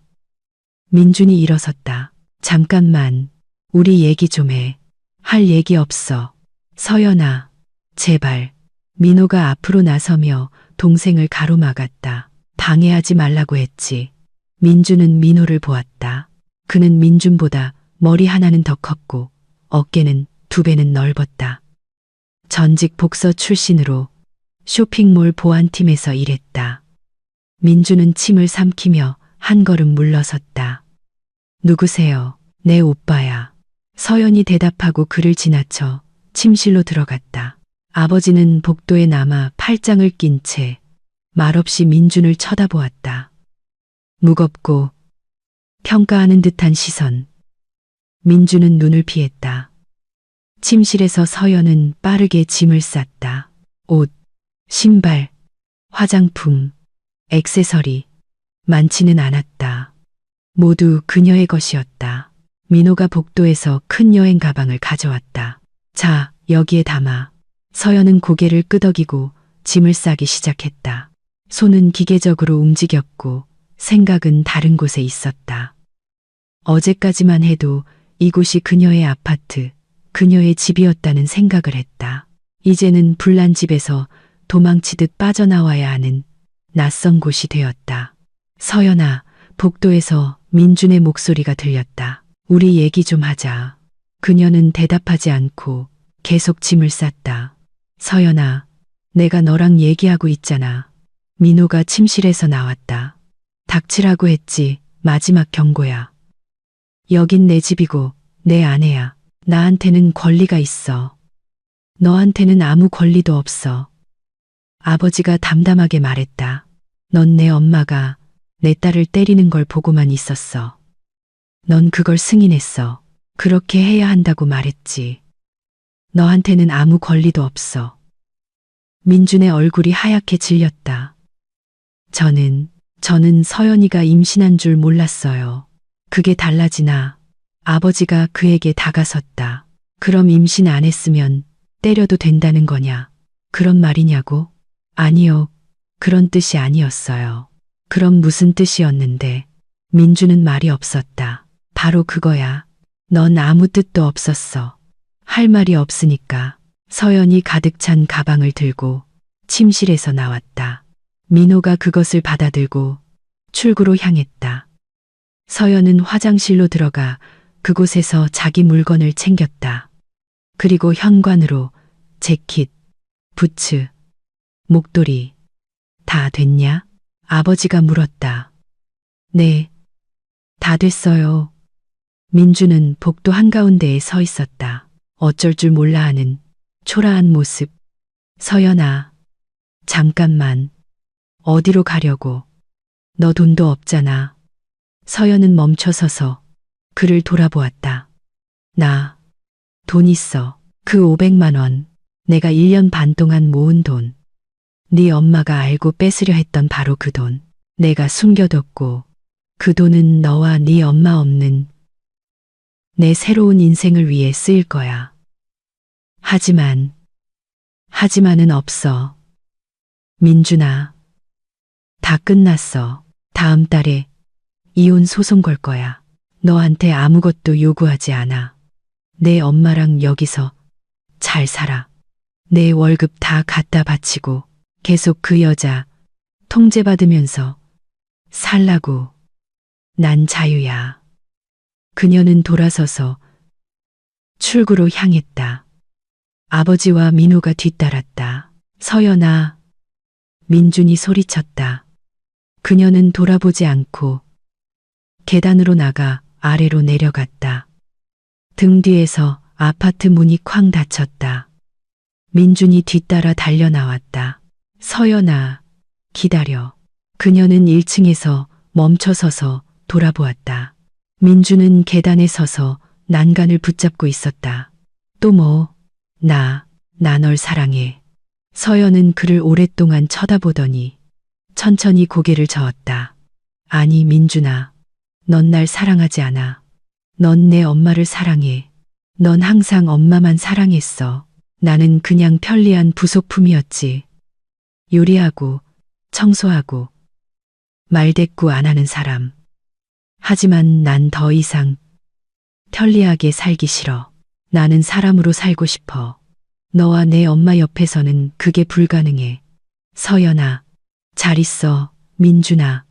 민준이 일어섰다. 잠깐만, 우리 얘기 좀 해. 할 얘기 없어. 서연아, 제발. 민호가 앞으로 나서며 동생을 가로막았다. 방해하지 말라고 했지. 민준은 민호를 보았다. 그는 민준보다 머리 하나는 더 컸고 어깨는 2배는 넓었다. 전직 복서 출신으로 쇼핑몰 보안팀에서 일했다. 민준은 침을 삼키며 한 걸음 물러섰다. 누구세요? 내 오빠야. 서연이 대답하고 그를 지나쳐 침실로 들어갔다. 아버지는 복도에 남아 팔짱을 낀 채 말없이 민준을 쳐다보았다. 무겁고 평가하는 듯한 시선. 민준은 눈을 피했다. 침실에서 서연은 빠르게 짐을 쌌다. 옷, 신발, 화장품, 액세서리, 많지는 않았다. 모두 그녀의 것이었다. 민호가 복도에서 큰 여행 가방을 가져왔다. 자, 여기에 담아. 서연은 고개를 끄덕이고 짐을 싸기 시작했다. 손은 기계적으로 움직였고 생각은 다른 곳에 있었다. 어제까지만 해도 이곳이 그녀의 아파트, 그녀의 집이었다는 생각을 했다. 이제는 불난 집에서 도망치듯 빠져나와야 하는 낯선 곳이 되었다. 서연아, 복도에서 민준의 목소리가 들렸다. 우리 얘기 좀 하자. 그녀는 대답하지 않고 계속 짐을 쌌다. 서연아, 내가 너랑 얘기하고 있잖아. 민호가 침실에서 나왔다. 닥치라고 했지. 마지막 경고야. 여긴 내 집이고 내 아내야. 나한테는 권리가 있어. 너한테는 아무 권리도 없어. 아버지가 담담하게 말했다. 넌 내 엄마가 내 딸을 때리는 걸 보고만 있었어. 넌 그걸 승인했어. 그렇게 해야 한다고 말했지. 너한테는 아무 권리도 없어. 민준의 얼굴이 하얗게 질렸다. 저는 서연이가 임신한 줄 몰랐어요. 그게 달라지나 아버지가 그에게 다가섰다. 그럼 임신 안 했으면 때려도 된다는 거냐? 그런 말이냐고? 아니요. 그런 뜻이 아니었어요. 그럼 무슨 뜻이었는데? 민주는 말이 없었다. 바로 그거야. 넌 아무 뜻도 없었어. 할 말이 없으니까. 서연이 가득 찬 가방을 들고 침실에서 나왔다. 민호가 그것을 받아들고 출구로 향했다. 서연은 화장실로 들어가 그곳에서 자기 물건을 챙겼다. 그리고 현관으로 재킷, 부츠, 목도리 다 됐냐? 아버지가 물었다. 네, 다 됐어요. 민주는 복도 한가운데에 서 있었다. 어쩔 줄 몰라 하는 초라한 모습. 서연아, 잠깐만. 어디로 가려고? 너 돈도 없잖아. 서연은 멈춰서서 그를 돌아보았다. 나 돈 있어. 그 500만 원. 내가 1년 반 동안 모은 돈. 네 엄마가 알고 뺏으려 했던 바로 그 돈. 내가 숨겨뒀고 그 돈은 너와 네 엄마 없는 내 새로운 인생을 위해 쓰일 거야. 하지만은 없어. 민준아, 다 끝났어. 다음 달에 이혼 소송 걸 거야. 너한테 아무것도 요구하지 않아. 내 엄마랑 여기서 잘 살아. 내 월급 다 갖다 바치고 계속 그 여자 통제받으면서 살라고. 난 자유야. 그녀는 돌아서서 출구로 향했다. 아버지와 민호가 뒤따랐다. 서연아, 민준이 소리쳤다. 그녀는 돌아보지 않고 계단으로 나가 아래로 내려갔다. 등 뒤에서 아파트 문이 쾅 닫혔다. 민준이 뒤따라 달려 나왔다. 서연아, 기다려. 그녀는 1층에서 멈춰서서 돌아보았다. 민준은 계단에 서서 난간을 붙잡고 있었다. 또 뭐? 나 널 사랑해. 서연은 그를 오랫동안 쳐다보더니 천천히 고개를 저었다. 아니, 민준아. 넌 날 사랑하지 않아. 넌 내 엄마를 사랑해. 넌 항상 엄마만 사랑했어. 나는 그냥 편리한 부속품이었지. 요리하고 청소하고 말대꾸 안 하는 사람. 하지만 난 더 이상 편리하게 살기 싫어. 나는 사람으로 살고 싶어. 너와 내 엄마 옆에서는 그게 불가능해. 서연아, 잘 있어, 민준아.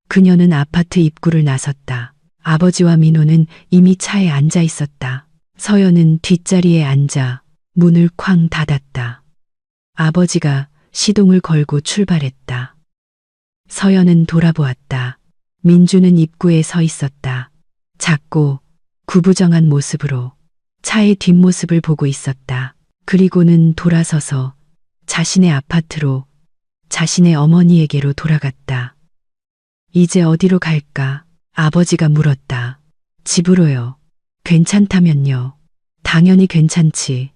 그녀는 아파트 입구를 나섰다. 아버지와 민호는 이미 차에 앉아 있었다. 서연은 뒷자리에 앉아 문을 쾅 닫았다. 아버지가 시동을 걸고 출발했다. 서연은 돌아보았다. 민주는 입구에 서 있었다. 작고 구부정한 모습으로 차의 뒷모습을 보고 있었다. 그리고는 돌아서서 자신의 아파트로 자신의 어머니에게로 돌아갔다. 이제 어디로 갈까? 아버지가 물었다. 집으로요. 괜찮다면요. 당연히 괜찮지.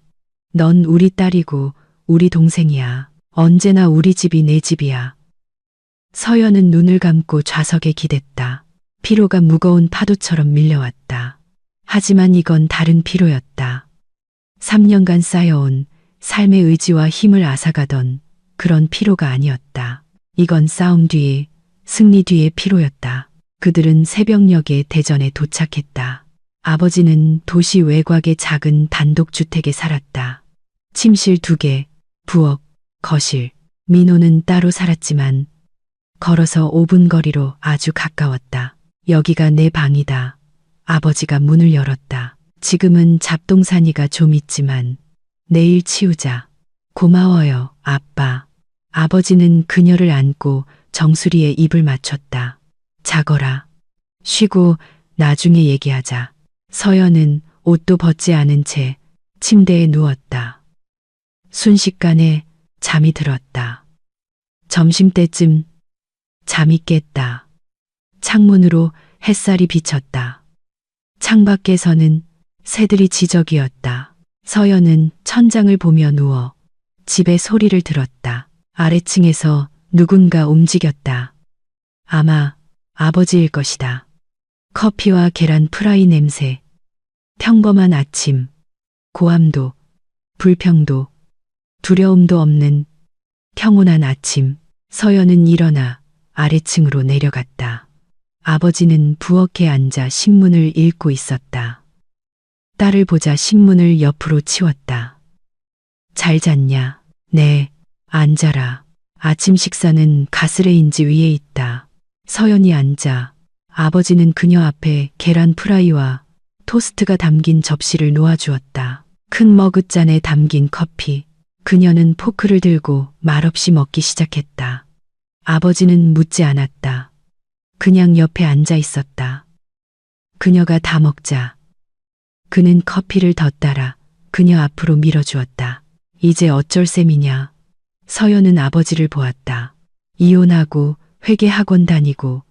넌 우리 딸이고 우리 동생이야. 언제나 우리 집이 내 집이야. 서연은 눈을 감고 좌석에 기댔다. 피로가 무거운 파도처럼 밀려왔다. 하지만 이건 다른 피로였다. 3년간 쌓여온 삶의 의지와 힘을 앗아가던 그런 피로가 아니었다. 이건 싸움 뒤에 승리 뒤에 피로였다. 그들은 새벽녘에 대전에 도착했다. 아버지는 도시 외곽의 작은 단독주택에 살았다. 침실 2개, 부엌, 거실. 민호는 따로 살았지만 걸어서 5분 거리로 아주 가까웠다. 여기가 내 방이다. 아버지가 문을 열었다. 지금은 잡동사니가 좀 있지만 내일 치우자. 고마워요, 아빠. 아버지는 그녀를 안고 정수리에 입을 맞췄다. 자거라. 쉬고 나중에 얘기하자. 서연은 옷도 벗지 않은 채 침대에 누웠다. 순식간에 잠이 들었다. 점심때쯤 잠이 깼다. 창문으로 햇살이 비쳤다. 창밖에서는 새들이 지저귀었다. 서연은 천장을 보며 누워 집의 소리를 들었다. 아래층에서 누군가 움직였다. 아마 아버지일 것이다. 커피와 계란 프라이 냄새. 평범한 아침. 고함도, 불평도, 두려움도 없는 평온한 아침. 서연은 일어나 아래층으로 내려갔다. 아버지는 부엌에 앉아 신문을 읽고 있었다. 딸을 보자 신문을 옆으로 치웠다. 잘 잤냐? 네, 앉아라. 아침 식사는 가스레인지 위에 있다. 서연이 앉아 아버지는 그녀 앞에 계란 프라이와 토스트가 담긴 접시를 놓아주었다. 큰 머그잔에 담긴 커피. 그녀는 포크를 들고 말없이 먹기 시작했다. 아버지는 묻지 않았다. 그냥 옆에 앉아 있었다. 그녀가 다 먹자 그는 커피를 더 따라 그녀 앞으로 밀어주었다. 이제 어쩔 셈이냐. 서연은 아버지를 보았다. 이혼하고 회계학원 다니고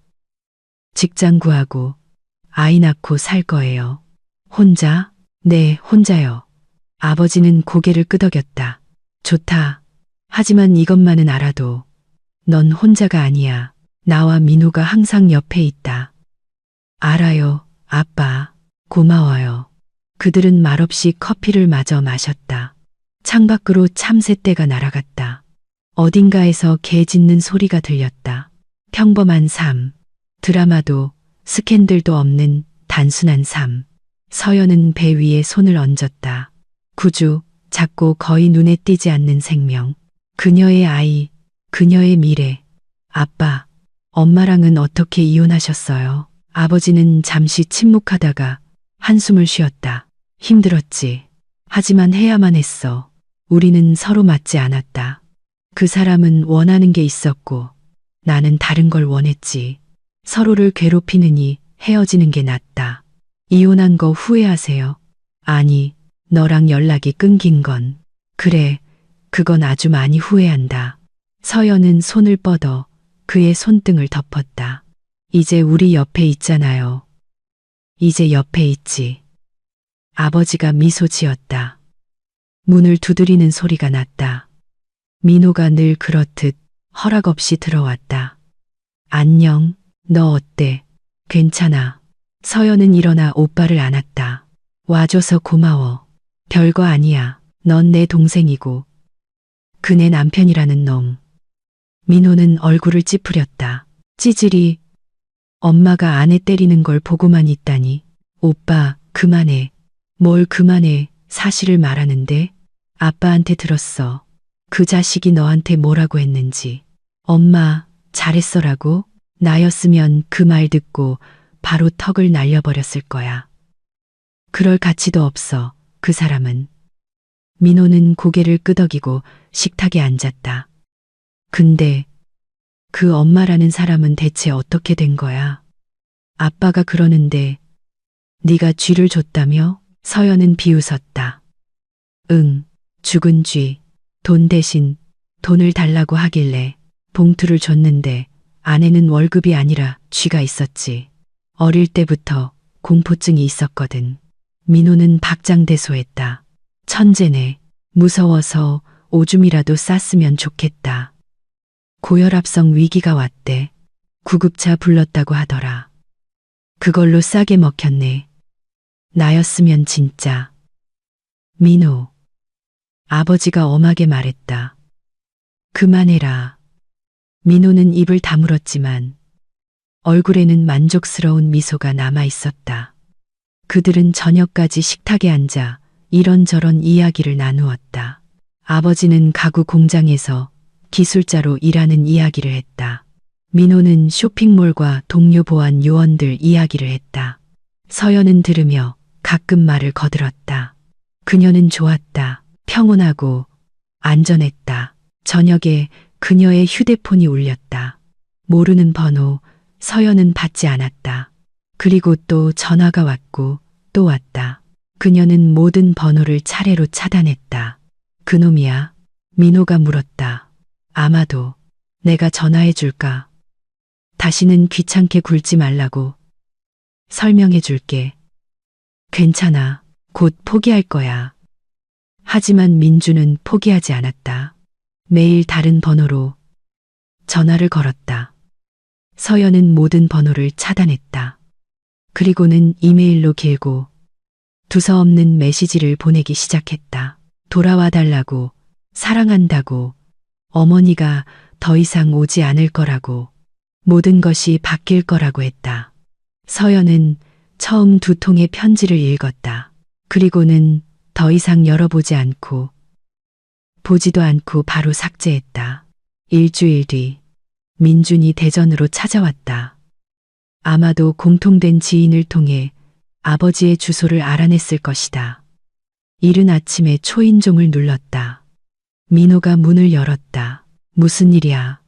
직장 구하고 아이 낳고 살 거예요. 혼자? 네, 혼자요. 아버지는 고개를 끄덕였다. 좋다. 하지만 이것만은 알아도 넌 혼자가 아니야. 나와 민호가 항상 옆에 있다. 알아요, 아빠. 고마워요. 그들은 말없이 커피를 마저 마셨다. 창밖으로 참새떼가 날아갔다. 어딘가에서 개 짖는 소리가 들렸다. 평범한 삶. 드라마도 스캔들도 없는 단순한 삶. 서연은 배 위에 손을 얹었다. 구주, 작고 거의 눈에 띄지 않는 생명. 그녀의 아이, 그녀의 미래. 아빠, 엄마랑은 어떻게 이혼하셨어요? 아버지는 잠시 침묵하다가 한숨을 쉬었다. 힘들었지. 하지만 해야만 했어. 우리는 서로 맞지 않았다. 그 사람은 원하는 게 있었고 나는 다른 걸 원했지. 서로를 괴롭히느니 헤어지는 게 낫다. 이혼한 거 후회하세요? 아니, 너랑 연락이 끊긴 건. 그래, 그건 아주 많이 후회한다. 서연은 손을 뻗어 그의 손등을 덮었다. 이제 우리 옆에 있잖아요. 이제 옆에 있지. 아버지가 미소 지었다. 문을 두드리는 소리가 났다. 민호가 늘 그렇듯 허락 없이 들어왔다. 안녕, 너 어때? 괜찮아. 서연은 일어나 오빠를 안았다. 와줘서 고마워. 별거 아니야. 넌 내 동생이고 그네 남편이라는 놈. 민호는 얼굴을 찌푸렸다. 찌질이. 엄마가 아내 때리는 걸 보고만 있다니. 오빠, 그만해. 뭘 그만해. 사실을 말하는데. 아빠한테 들었어. 그 자식이 너한테 뭐라고 했는지. 엄마, 잘했어라고? 나였으면 그 말 듣고 바로 턱을 날려버렸을 거야. 그럴 가치도 없어. 그 사람은. 민호는 고개를 끄덕이고 식탁에 앉았다. 근데 그 엄마라는 사람은 대체 어떻게 된 거야? 아빠가 그러는데 네가 쥐를 줬다며? 서연은 비웃었다. 응, 죽은 쥐. 돈 대신 돈을 달라고 하길래 봉투를 줬는데 안에는 월급이 아니라 쥐가 있었지. 어릴 때부터 공포증이 있었거든. 민호는 박장대소했다. 천재네. 무서워서 오줌이라도 쌌으면 좋겠다. 고혈압성 위기가 왔대. 구급차 불렀다고 하더라. 그걸로 싸게 먹혔네. 나였으면 진짜. 민호. 아버지가 엄하게 말했다. 그만해라. 민호는 입을 다물었지만 얼굴에는 만족스러운 미소가 남아 있었다. 그들은 저녁까지 식탁에 앉아 이런저런 이야기를 나누었다. 아버지는 가구 공장에서 기술자로 일하는 이야기를 했다. 민호는 쇼핑몰과 동료 보안 요원들 이야기를 했다. 서연은 들으며 가끔 말을 거들었다. 그녀는 좋았다. 평온하고 안전했다. 저녁에 그녀의 휴대폰이 울렸다. 모르는 번호, 서연은 받지 않았다. 그리고 또 전화가 왔고 또 왔다. 그녀는 모든 번호를 차례로 차단했다. 그놈이야? 민호가 물었다. 아마도. 내가 전화해 줄까? 다시는 귀찮게 굴지 말라고. 설명해 줄게. 괜찮아. 곧 포기할 거야. 하지만 민주는 포기하지 않았다. 매일 다른 번호로 전화를 걸었다. 서연은 모든 번호를 차단했다. 그리고는 이메일로 길고 두서없는 메시지를 보내기 시작했다. 돌아와 달라고, 사랑한다고, 어머니가 더 이상 오지 않을 거라고, 모든 것이 바뀔 거라고 했다. 서연은 처음 2통의 편지를 읽었다. 그리고는 더 이상 열어보지 않고, 보지도 않고 바로 삭제했다. 일주일 뒤, 민준이 대전으로 찾아왔다. 아마도 공통된 지인을 통해 아버지의 주소를 알아냈을 것이다. 이른 아침에 초인종을 눌렀다. 민호가 문을 열었다. 무슨 일이야?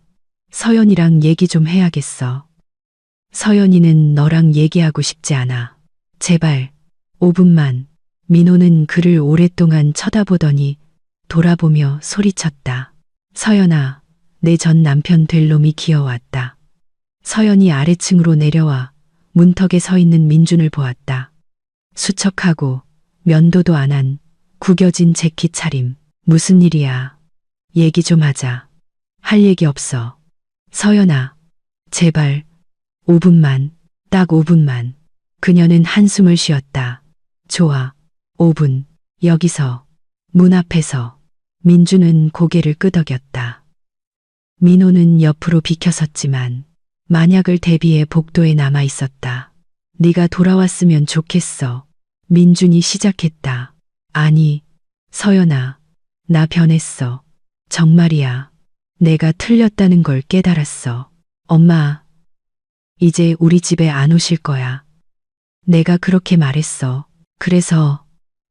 서연이랑 얘기 좀 해야겠어. 서연이는 너랑 얘기하고 싶지 않아. 제발, 5분만. 민호는 그를 오랫동안 쳐다보더니 돌아보며 소리쳤다. 서연아, 내 전 남편 될 놈이 기어왔다. 서연이 아래층으로 내려와 문턱에 서 있는 민준을 보았다. 수척하고 면도도 안 한 구겨진 재킷 차림. 무슨 일이야? 얘기 좀 하자. 할 얘기 없어. 서연아, 제발 5분만, 딱 5분만. 그녀는 한숨을 쉬었다. 좋아, 5분. 여기서, 문 앞에서. 민주는 고개를 끄덕였다. 민호는 옆으로 비켜섰지만 만약을 대비해 복도에 남아 있었다. 네가 돌아왔으면 좋겠어. 민준이 시작했다. 아니, 서연아, 나 변했어. 정말이야. 내가 틀렸다는 걸 깨달았어. 엄마, 이제 우리 집에 안 오실 거야. 내가 그렇게 말했어. 그래서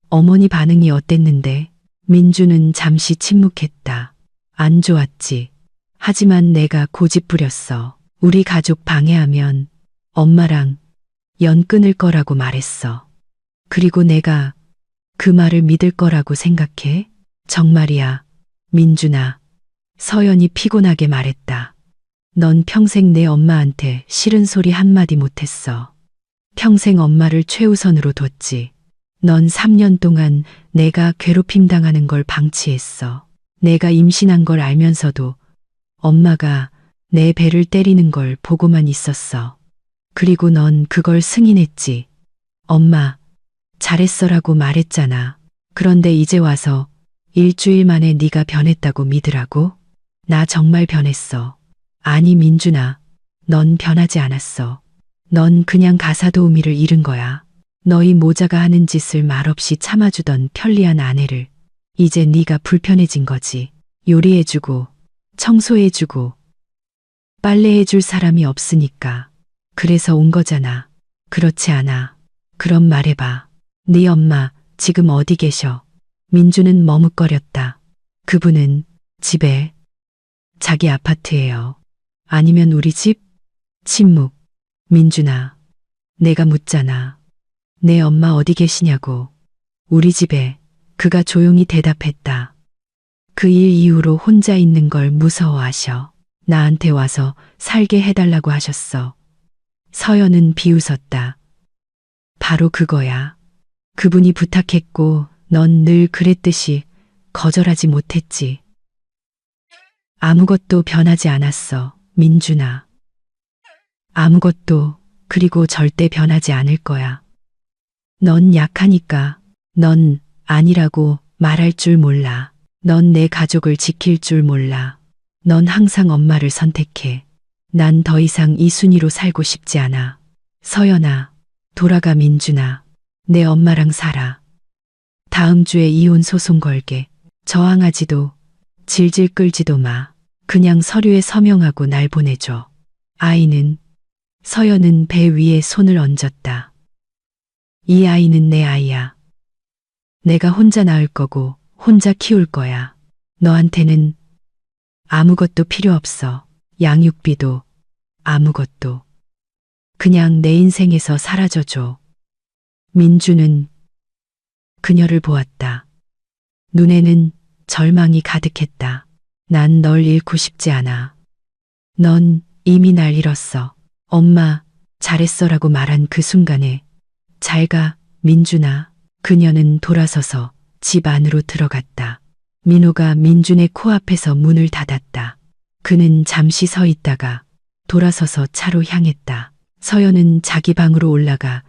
어머니 반응이 어땠는데? 민주는 잠시 침묵했다. 안 좋았지. 하지만 내가 고집부렸어. 우리 가족 방해하면 엄마랑 연 끊을 거라고 말했어. 그리고 내가 그 말을 믿을 거라고 생각해? 정말이야, 민준아. 서연이 피곤하게 말했다. 넌 평생 내 엄마한테 싫은 소리 한마디 못했어. 평생 엄마를 최우선으로 뒀지. 넌 3년 동안 내가 괴롭힘 당하는 걸 방치했어. 내가 임신한 걸 알면서도 엄마가 내 배를 때리는 걸 보고만 있었어. 그리고 넌 그걸 승인했지. 엄마, 잘했어라고 말했잖아. 그런데 이제 와서 일주일 만에 네가 변했다고 믿으라고? 나 정말 변했어. 아니 민준아, 넌 변하지 않았어. 넌 그냥 가사도우미를 잃은 거야. 너희 모자가 하는 짓을 말없이 참아주던 편리한 아내를 이제 네가 불편해진 거지. 요리해주고 청소해주고 빨래해줄 사람이 없으니까. 그래서 온 거잖아. 그렇지 않아. 그럼 말해봐. 네 엄마 지금 어디 계셔? 민주는 머뭇거렸다. 그분은 집에, 자기 아파트예요. 아니면 우리 집? 침묵. 민준아, 내가 묻잖아. 내 엄마 어디 계시냐고. 우리 집에. 그가 조용히 대답했다. 그 일 이후로 혼자 있는 걸 무서워하셔. 나한테 와서 살게 해달라고 하셨어. 서연은 비웃었다. 바로 그거야. 그분이 부탁했고 넌 늘 그랬듯이 거절하지 못했지. 아무것도 변하지 않았어, 민준아. 아무것도, 그리고 절대 변하지 않을 거야. 넌 약하니까. 넌 아니라고 말할 줄 몰라. 넌 내 가족을 지킬 줄 몰라. 넌 항상 엄마를 선택해. 난 더 이상 이 순위로 살고 싶지 않아. 서연아, 돌아가 민준아. 내 엄마랑 살아. 다음 주에 이혼 소송 걸게. 저항하지도 질질 끌지도 마. 그냥 서류에 서명하고 날 보내줘. 서연은 배 위에 손을 얹었다. 이 아이는 내 아이야. 내가 혼자 낳을 거고 혼자 키울 거야. 너한테는 아무것도 필요 없어. 양육비도 아무것도. 그냥 내 인생에서 사라져줘. 민주는 그녀를 보았다. 눈에는 절망이 가득했다. 난 널 잃고 싶지 않아. 넌 이미 날 잃었어. 엄마, 잘했어라고 말한 그 순간에 잘 가, 민준아. 그녀는 돌아서서 집 안으로 들어갔다. 민호가 민준의 코앞에서 문을 닫았다. 그는 잠시 서 있다가 돌아서서 차로 향했다. 서연은 자기 방으로 올라가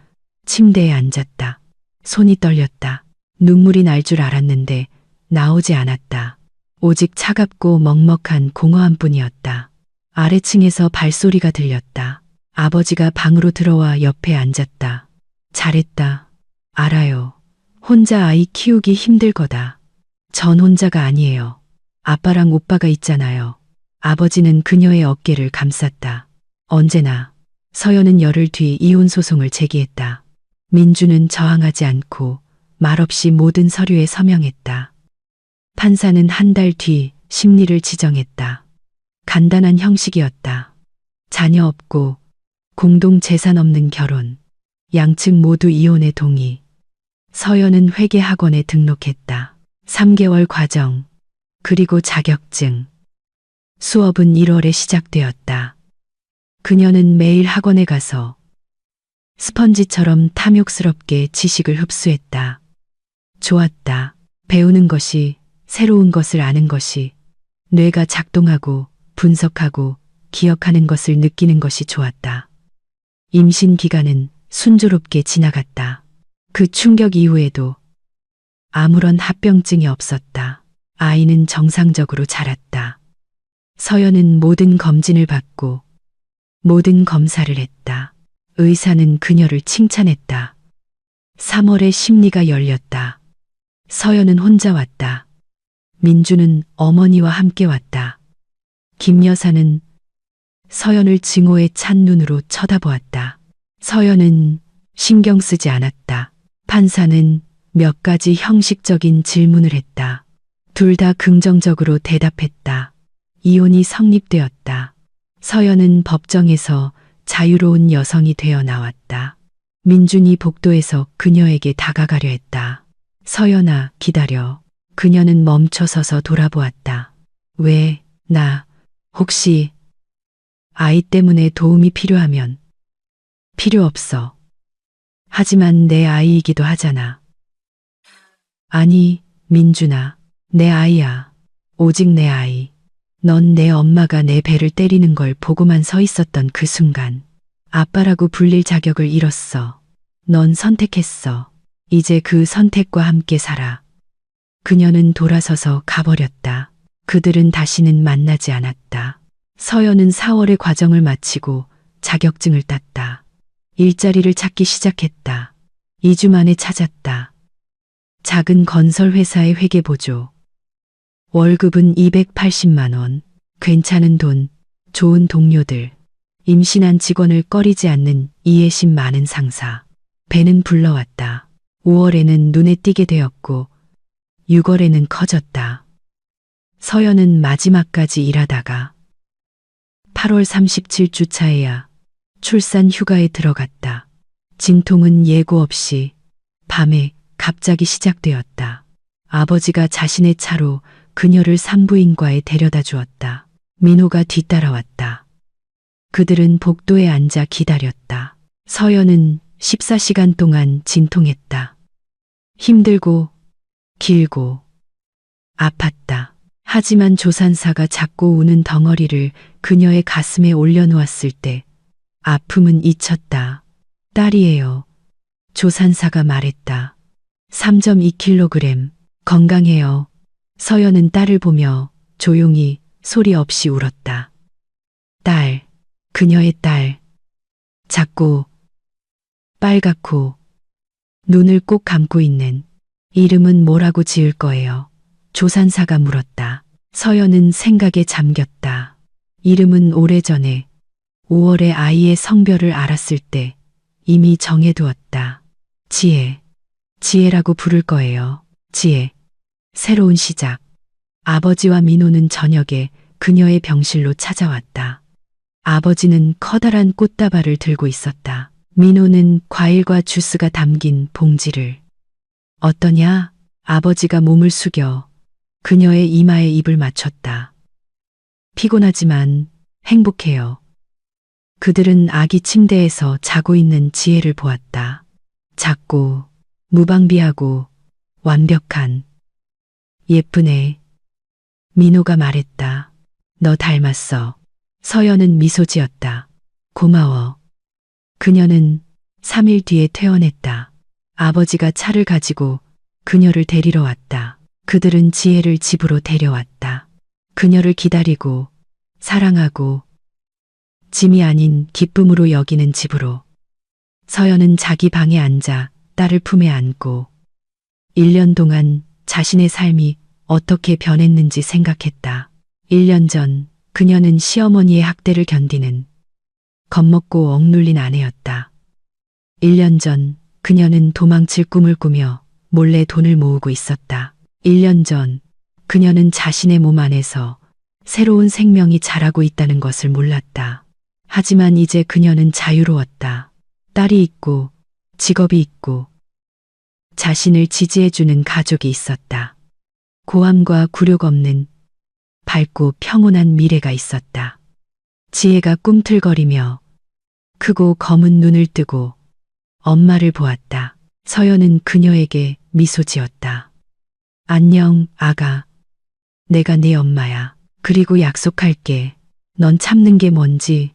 침대에 앉았다. 손이 떨렸다. 눈물이 날 줄 알았는데 나오지 않았다. 오직 차갑고 먹먹한 공허함 뿐이었다. 아래층에서 발소리가 들렸다. 아버지가 방으로 들어와 옆에 앉았다. 잘했다. 알아요. 혼자 아이 키우기 힘들 거다. 전 혼자가 아니에요. 아빠랑 오빠가 있잖아요. 아버지는 그녀의 어깨를 감쌌다. 언제나. 서연은 열흘 뒤 이혼 소송을 제기했다. 민주는 저항하지 않고 말없이 모든 서류에 서명했다. 판사는 한 달 뒤 심리를 지정했다. 간단한 형식이었다. 자녀 없고 공동 재산 없는 결혼. 양측 모두 이혼에 동의. 서연은 회계학원에 등록했다. 3개월 과정. 그리고 자격증. 수업은 1월에 시작되었다. 그녀는 매일 학원에 가서 스펀지처럼 탐욕스럽게 지식을 흡수했다. 좋았다. 배우는 것이, 새로운 것을 아는 것이, 뇌가 작동하고 분석하고 기억하는 것을 느끼는 것이 좋았다. 임신 기간은 순조롭게 지나갔다. 그 충격 이후에도 아무런 합병증이 없었다. 아이는 정상적으로 자랐다. 서연은 모든 검진을 받고 모든 검사를 했다. 의사는 그녀를 칭찬했다. 3월에 심리가 열렸다. 서연은 혼자 왔다. 민주는 어머니와 함께 왔다. 김 여사는 서연을 증오에 찬 눈으로 쳐다보았다. 서연은 신경 쓰지 않았다. 판사는 몇 가지 형식적인 질문을 했다. 둘 다 긍정적으로 대답했다. 이혼이 성립되었다. 서연은 법정에서 자유로운 여성이 되어 나왔다. 민준이 복도에서 그녀에게 다가가려 했다. 서연아, 기다려. 그녀는 멈춰서서 돌아보았다. 왜, 혹시 아이 때문에 도움이 필요하면. 필요 없어. 하지만 내 아이이기도 하잖아. 아니, 민준아, 내 아이야. 오직 내 아이. 넌 내 엄마가 내 배를 때리는 걸 보고만 서 있었던 그 순간 아빠라고 불릴 자격을 잃었어. 넌 선택했어. 이제 그 선택과 함께 살아. 그녀는 돌아서서 가버렸다. 그들은 다시는 만나지 않았다. 서연은 4월에 과정을 마치고 자격증을 땄다. 일자리를 찾기 시작했다. 2주 만에 찾았다. 작은 건설회사의 회계보조. 월급은 280만 원. 괜찮은 돈, 좋은 동료들. 임신한 직원을 꺼리지 않는 이해심 많은 상사. 배는 불러왔다. 5월에는 눈에 띄게 되었고 6월에는 커졌다. 서연은 마지막까지 일하다가 8월 37주차에야 출산 휴가에 들어갔다. 진통은 예고 없이 밤에 갑자기 시작되었다. 아버지가 자신의 차로 그녀를 산부인과에 데려다 주었다. 민호가 뒤따라왔다. 그들은 복도에 앉아 기다렸다. 서연은 14시간 동안 진통했다. 힘들고 길고 아팠다. 하지만 조산사가 작고 우는 덩어리를 그녀의 가슴에 올려놓았을 때 아픔은 잊혔다. 딸이에요. 조산사가 말했다. 3.2kg, 건강해요. 서연은 딸을 보며 조용히 소리 없이 울었다. 딸, 그녀의 딸. 작고 빨갛고 눈을 꼭 감고 있는. 이름은 뭐라고 지을 거예요? 조산사가 물었다. 서연은 생각에 잠겼다. 이름은 오래전에 5월에 아이의 성별을 알았을 때 이미 정해두었다. 지혜. 지혜라고 부를 거예요. 지혜. 새로운 시작. 아버지와 민호는 저녁에 그녀의 병실로 찾아왔다. 아버지는 커다란 꽃다발을 들고 있었다. 민호는 과일과 주스가 담긴 봉지를. 어떠냐? 아버지가 몸을 숙여 그녀의 이마에 입을 맞췄다. 피곤하지만 행복해요. 그들은 아기 침대에서 자고 있는 지혜를 보았다. 작고 무방비하고 완벽한. 예쁜 애. 민호가 말했다. 너 닮았어. 서연은 미소 지었다. 고마워. 그녀는 3일 뒤에 퇴원했다. 아버지가 차를 가지고 그녀를 데리러 왔다. 그들은 지혜를 집으로 데려왔다. 그녀를 기다리고 사랑하고 짐이 아닌 기쁨으로 여기는 집으로. 서연은 자기 방에 앉아 딸을 품에 안고 1년 동안 자신의 삶이 어떻게 변했는지 생각했다. 1년 전 그녀는 시어머니의 학대를 견디는 겁먹고 억눌린 아내였다. 1년 전 그녀는 도망칠 꿈을 꾸며 몰래 돈을 모으고 있었다. 1년 전 그녀는 자신의 몸 안에서 새로운 생명이 자라고 있다는 것을 몰랐다. 하지만 이제 그녀는 자유로웠다. 딸이 있고 직업이 있고 자신을 지지해주는 가족이 있었다. 고함과 굴욕 없는 밝고 평온한 미래가 있었다. 지혜가 꿈틀거리며 크고 검은 눈을 뜨고 엄마를 보았다. 서연은 그녀에게 미소 지었다. 안녕, 아가. 내가 네 엄마야. 그리고 약속할게. 넌 참는 게 뭔지,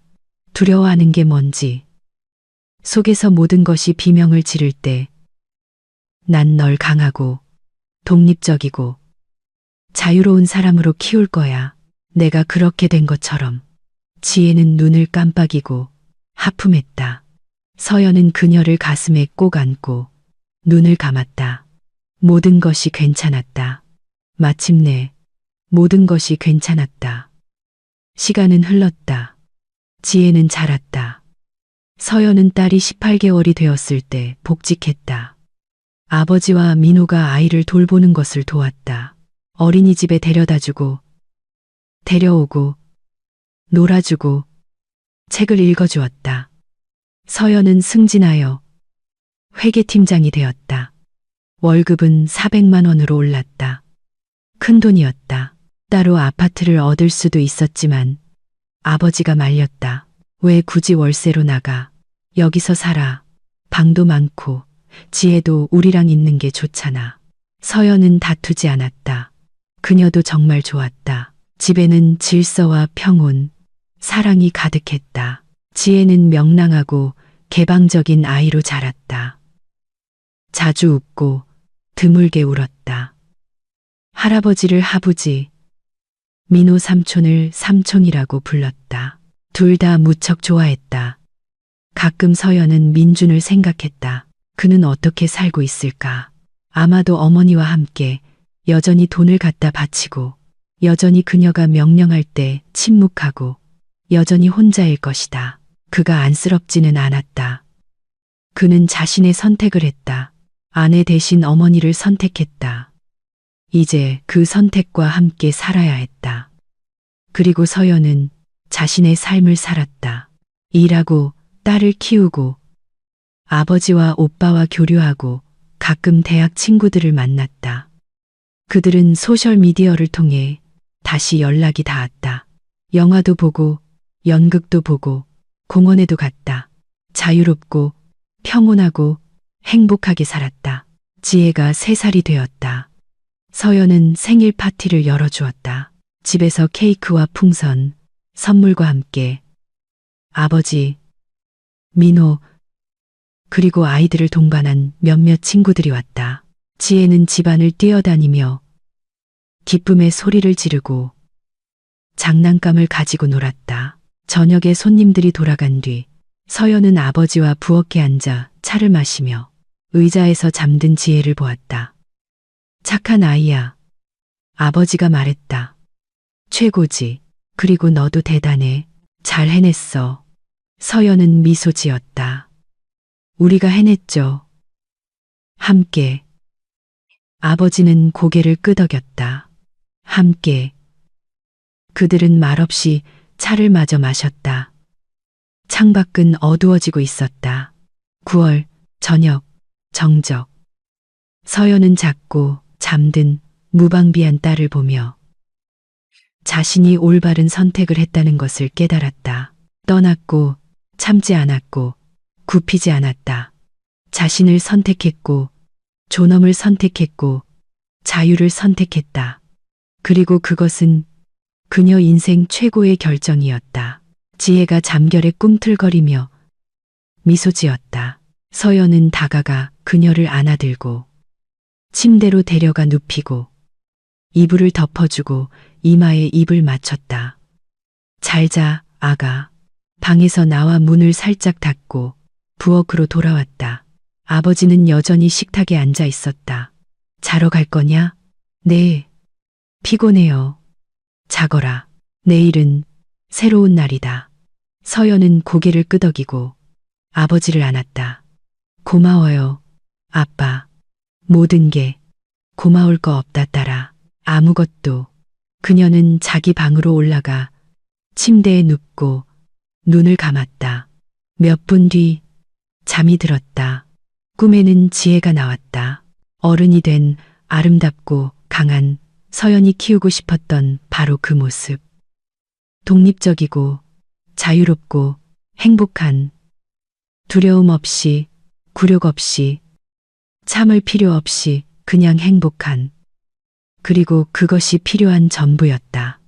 두려워하는 게 뭔지, 속에서 모든 것이 비명을 지를 때 난 널 강하고 독립적이고 자유로운 사람으로 키울 거야. 내가 그렇게 된 것처럼. 지혜는 눈을 깜빡이고 하품했다. 서연은 그녀를 가슴에 꼭 안고 눈을 감았다. 모든 것이 괜찮았다. 마침내 모든 것이 괜찮았다. 시간은 흘렀다. 지혜는 자랐다. 서연은 딸이 18개월이 되었을 때 복직했다. 아버지와 민호가 아이를 돌보는 것을 도왔다. 어린이집에 데려다주고 데려오고 놀아주고 책을 읽어주었다. 서연은 승진하여 회계팀장이 되었다. 월급은 400만 원으로 올랐다. 큰 돈이었다. 따로 아파트를 얻을 수도 있었지만 아버지가 말렸다. 왜 굳이 월세로 나가? 여기서 살아. 방도 많고 지혜도 우리랑 있는 게 좋잖아. 서연은 다투지 않았다. 그녀도 정말 좋았다. 집에는 질서와 평온, 사랑이 가득했다. 지혜는 명랑하고 개방적인 아이로 자랐다. 자주 웃고 드물게 울었다. 할아버지를 하부지, 민호 삼촌을 삼촌이라고 불렀다. 둘 다 무척 좋아했다. 가끔 서연은 민준을 생각했다. 그는 어떻게 살고 있을까? 아마도 어머니와 함께 여전히 돈을 갖다 바치고 여전히 그녀가 명령할 때 침묵하고 여전히 혼자일 것이다. 그가 안쓰럽지는 않았다. 그는 자신의 선택을 했다. 아내 대신 어머니를 선택했다. 이제 그 선택과 함께 살아야 했다. 그리고 서연은 자신의 삶을 살았다. 일하고 딸을 키우고 아버지와 오빠와 교류하고 가끔 대학 친구들을 만났다. 그들은 소셜미디어를 통해 다시 연락이 닿았다. 영화도 보고 연극도 보고 공원에도 갔다. 자유롭고 평온하고 행복하게 살았다. 지혜가 3살이 되었다. 서연은 생일 파티를 열어주었다. 집에서 케이크와 풍선, 선물과 함께 아버지, 민호, 그리고 아이들을 동반한 몇몇 친구들이 왔다. 지혜는 집안을 뛰어다니며 기쁨의 소리를 지르고 장난감을 가지고 놀았다. 저녁에 손님들이 돌아간 뒤 서연은 아버지와 부엌에 앉아 차를 마시며 의자에서 잠든 지혜를 보았다. 착한 아이야. 아버지가 말했다. 최고지. 그리고 너도 대단해. 잘 해냈어. 서연은 미소 지었다. 우리가 해냈죠. 함께. 아버지는 고개를 끄덕였다. 함께. 그들은 말없이 차를 마저 마셨다. 창밖은 어두워지고 있었다. 9월 저녁 정적. 서연은 작고 잠든 무방비한 딸을 보며 자신이 올바른 선택을 했다는 것을 깨달았다. 떠났고 참지 않았고 굽히지 않았다. 자신을 선택했고 존엄을 선택했고 자유를 선택했다. 그리고 그것은 그녀 인생 최고의 결정이었다. 지혜가 잠결에 꿈틀거리며 미소 지었다. 서연은 다가가 그녀를 안아들고 침대로 데려가 눕히고 이불을 덮어주고 이마에 입을 맞췄다. 잘 자, 아가. 방에서 나와 문을 살짝 닫고 부엌으로 돌아왔다. 아버지는 여전히 식탁에 앉아 있었다. 자러 갈 거냐? 네. 피곤해요. 자거라. 내일은 새로운 날이다. 서연은 고개를 끄덕이고 아버지를 안았다. 고마워요. 아빠. 모든 게 고마울 거 없다 딸아. 아무것도. 그녀는 자기 방으로 올라가 침대에 눕고 눈을 감았다. 몇 분 뒤 잠이 들었다. 꿈에는 지혜가 나왔다. 어른이 된 아름답고 강한 서연이 키우고 싶었던 바로 그 모습. 독립적이고 자유롭고 행복한, 두려움 없이 굴욕 없이 참을 필요 없이 그냥 행복한. 그리고 그것이 필요한 전부였다.